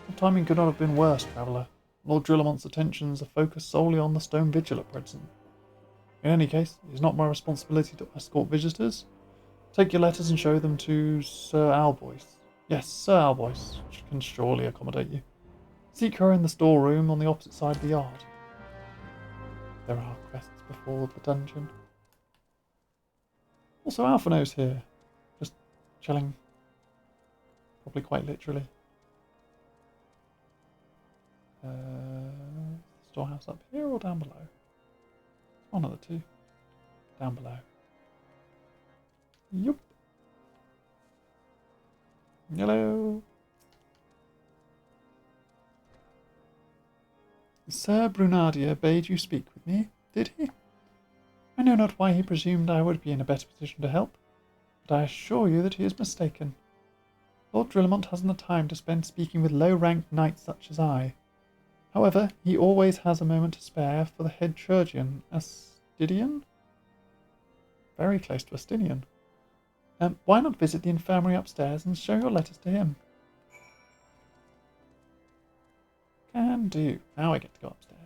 The timing could not have been worse, traveller. Lord Drillamont's attentions are focused solely on the stone vigil at present. In any case, it is not my responsibility to escort visitors. Take your letters and show them to Sir Albois. Yes, Sir Albois can surely accommodate you. Seek her in the storeroom on the opposite side of the yard. There are quests before the dungeon. Also, Alphino's here. Just chilling. Probably quite literally. Storehouse up here or down below? One of the two. Down below. Yup. Hello. Sir Brunardier bade you speak with me, did he? I know not why he presumed I would be in a better position to help, but I assure you that he is mistaken. Lord Drillamont hasn't the time to spend speaking with low-ranked knights such as I. However, he always has a moment to spare for the head chirurgeon, Astidian? Very close to Astidian. Why not visit the infirmary upstairs and show your letters to him? Can do. Now I get to go upstairs.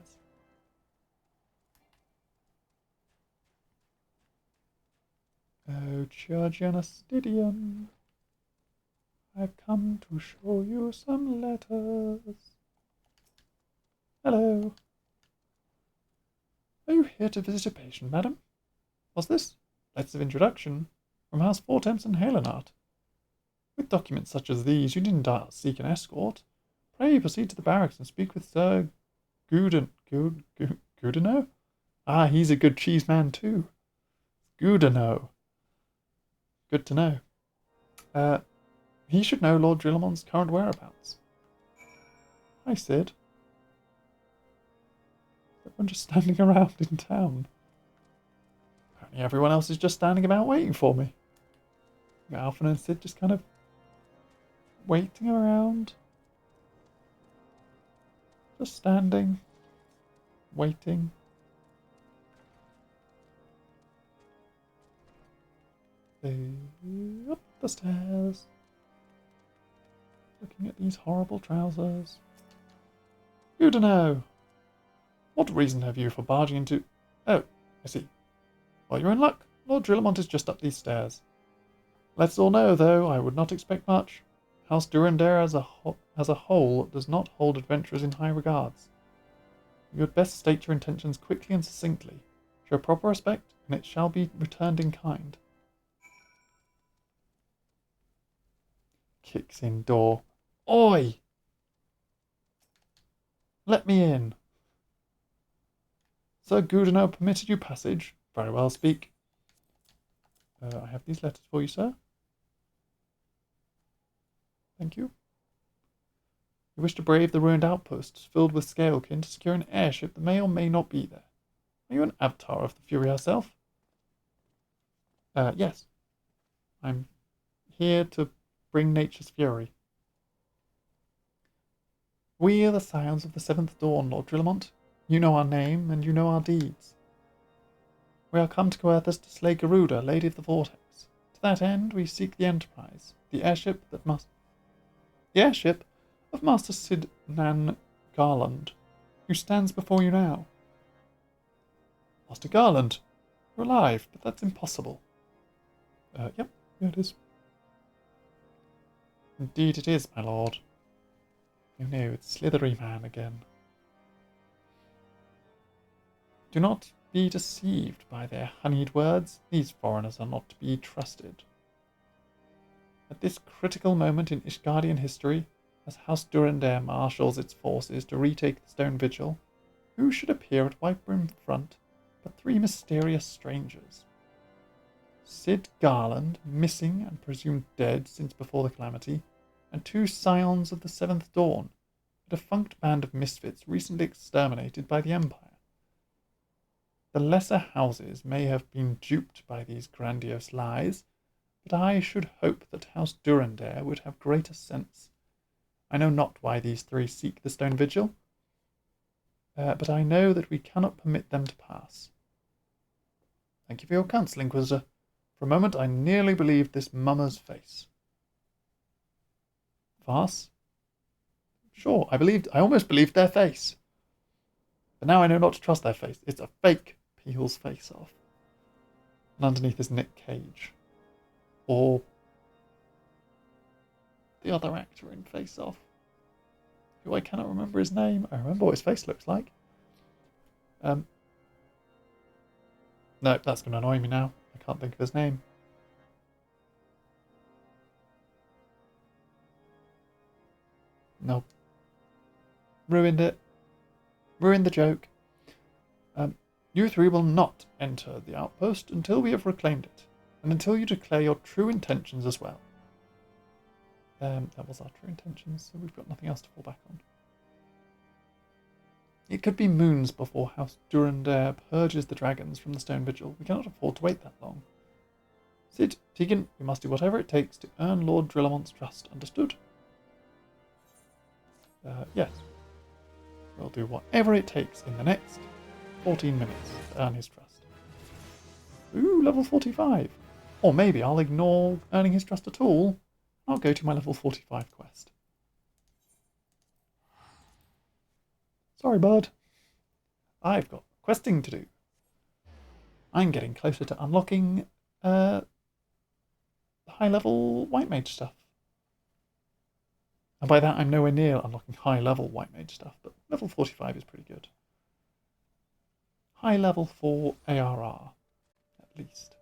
Oh, chirurgeon Astidian, I've come to show you some letters. Hello. Are you here to visit a patient, madam? What's this? Letters of introduction from House Fortemps and Halenart. With documents such as these, you needn't seek an escort. Pray proceed to the barracks and speak with Sir Gudino? Ah, he's a good cheese man too. Gudino. Good to know. He should know Lord Drillamont's current whereabouts. Hi, Sid. Everyone just standing around in town. Apparently everyone else is just standing about waiting for me. Alpha and Sid just kind of waiting around. Just standing. Waiting. Up the stairs. Looking at these horrible trousers. Gudino! What reason have you for barging into... Oh, I see. Well, you're in luck. Lord Drillamont is just up these stairs. Let's all know, though, I would not expect much. House Durandare as a whole does not hold adventurers in high regards. You had best state your intentions quickly and succinctly. Show proper respect, and it shall be returned in kind. Kicks in door. Oi! Let me in. Sir Gudino permitted you passage. Very well, speak. I have these letters for you, sir. Thank you. You wish to brave the ruined outposts filled with scalekin to secure an airship that may or may not be there. Are you an avatar of the Fury herself? Yes. I'm here to bring nature's fury. We are the scions of the Seventh Dawn, Lord Drillamont. You know our name, and you know our deeds. We are come to Coerthas to slay Garuda, Lady of the Vortex. To that end, we seek the Enterprise, the airship of Master Sid Nan Garland, who stands before you now. Master Garland, you're alive, but that's impossible. Yep, it is. Indeed it is, my lord. Oh no, it's Slithery Man again. Do not be deceived by their honeyed words. These foreigners are not to be trusted. At this critical moment in Ishgardian history, as House Durandare marshals its forces to retake the Stone Vigil, who should appear at Whitebrim Front but three mysterious strangers? Sid Garland, missing and presumed dead since before the calamity, and two scions of the Seventh Dawn, a defunct band of misfits recently exterminated by the Empire. The lesser houses may have been duped by these grandiose lies, but I should hope that House Durandare would have greater sense. I know not why these three seek the Stone Vigil, but I know that we cannot permit them to pass. Thank you for your counsel, Inquisitor. For a moment I nearly believed this mummer's face. Farce? Sure, I almost believed their face. But now I know not to trust their face. It's a fake. Peels face off. And underneath is Nick Cage. Or the other actor in Face Off, who I cannot remember his name. I remember what his face looks like. No, that's going to annoy me now. I can't think of his name. Nope. Ruined it. Ruined the joke. You three will not enter the outpost until we have reclaimed it, and until you declare your true intentions as well. That was our true intentions, so we've got nothing else to fall back on. It could be moons before House Durandare purges the dragons from the Stone Vigil. We cannot afford to wait that long. Cid, Tegan, we must do whatever it takes to earn Lord Drillamont's trust. Understood? Yes. We'll do whatever it takes in the next 14 minutes to earn his trust. Ooh, level 45. Or maybe I'll ignore earning his trust at all. I'll go to my level 45 quest. Sorry, bud. I've got questing to do. I'm getting closer to unlocking high-level white mage stuff. And by that, I'm nowhere near unlocking high-level white mage stuff, but level 45 is pretty good. High level for ARR, at least.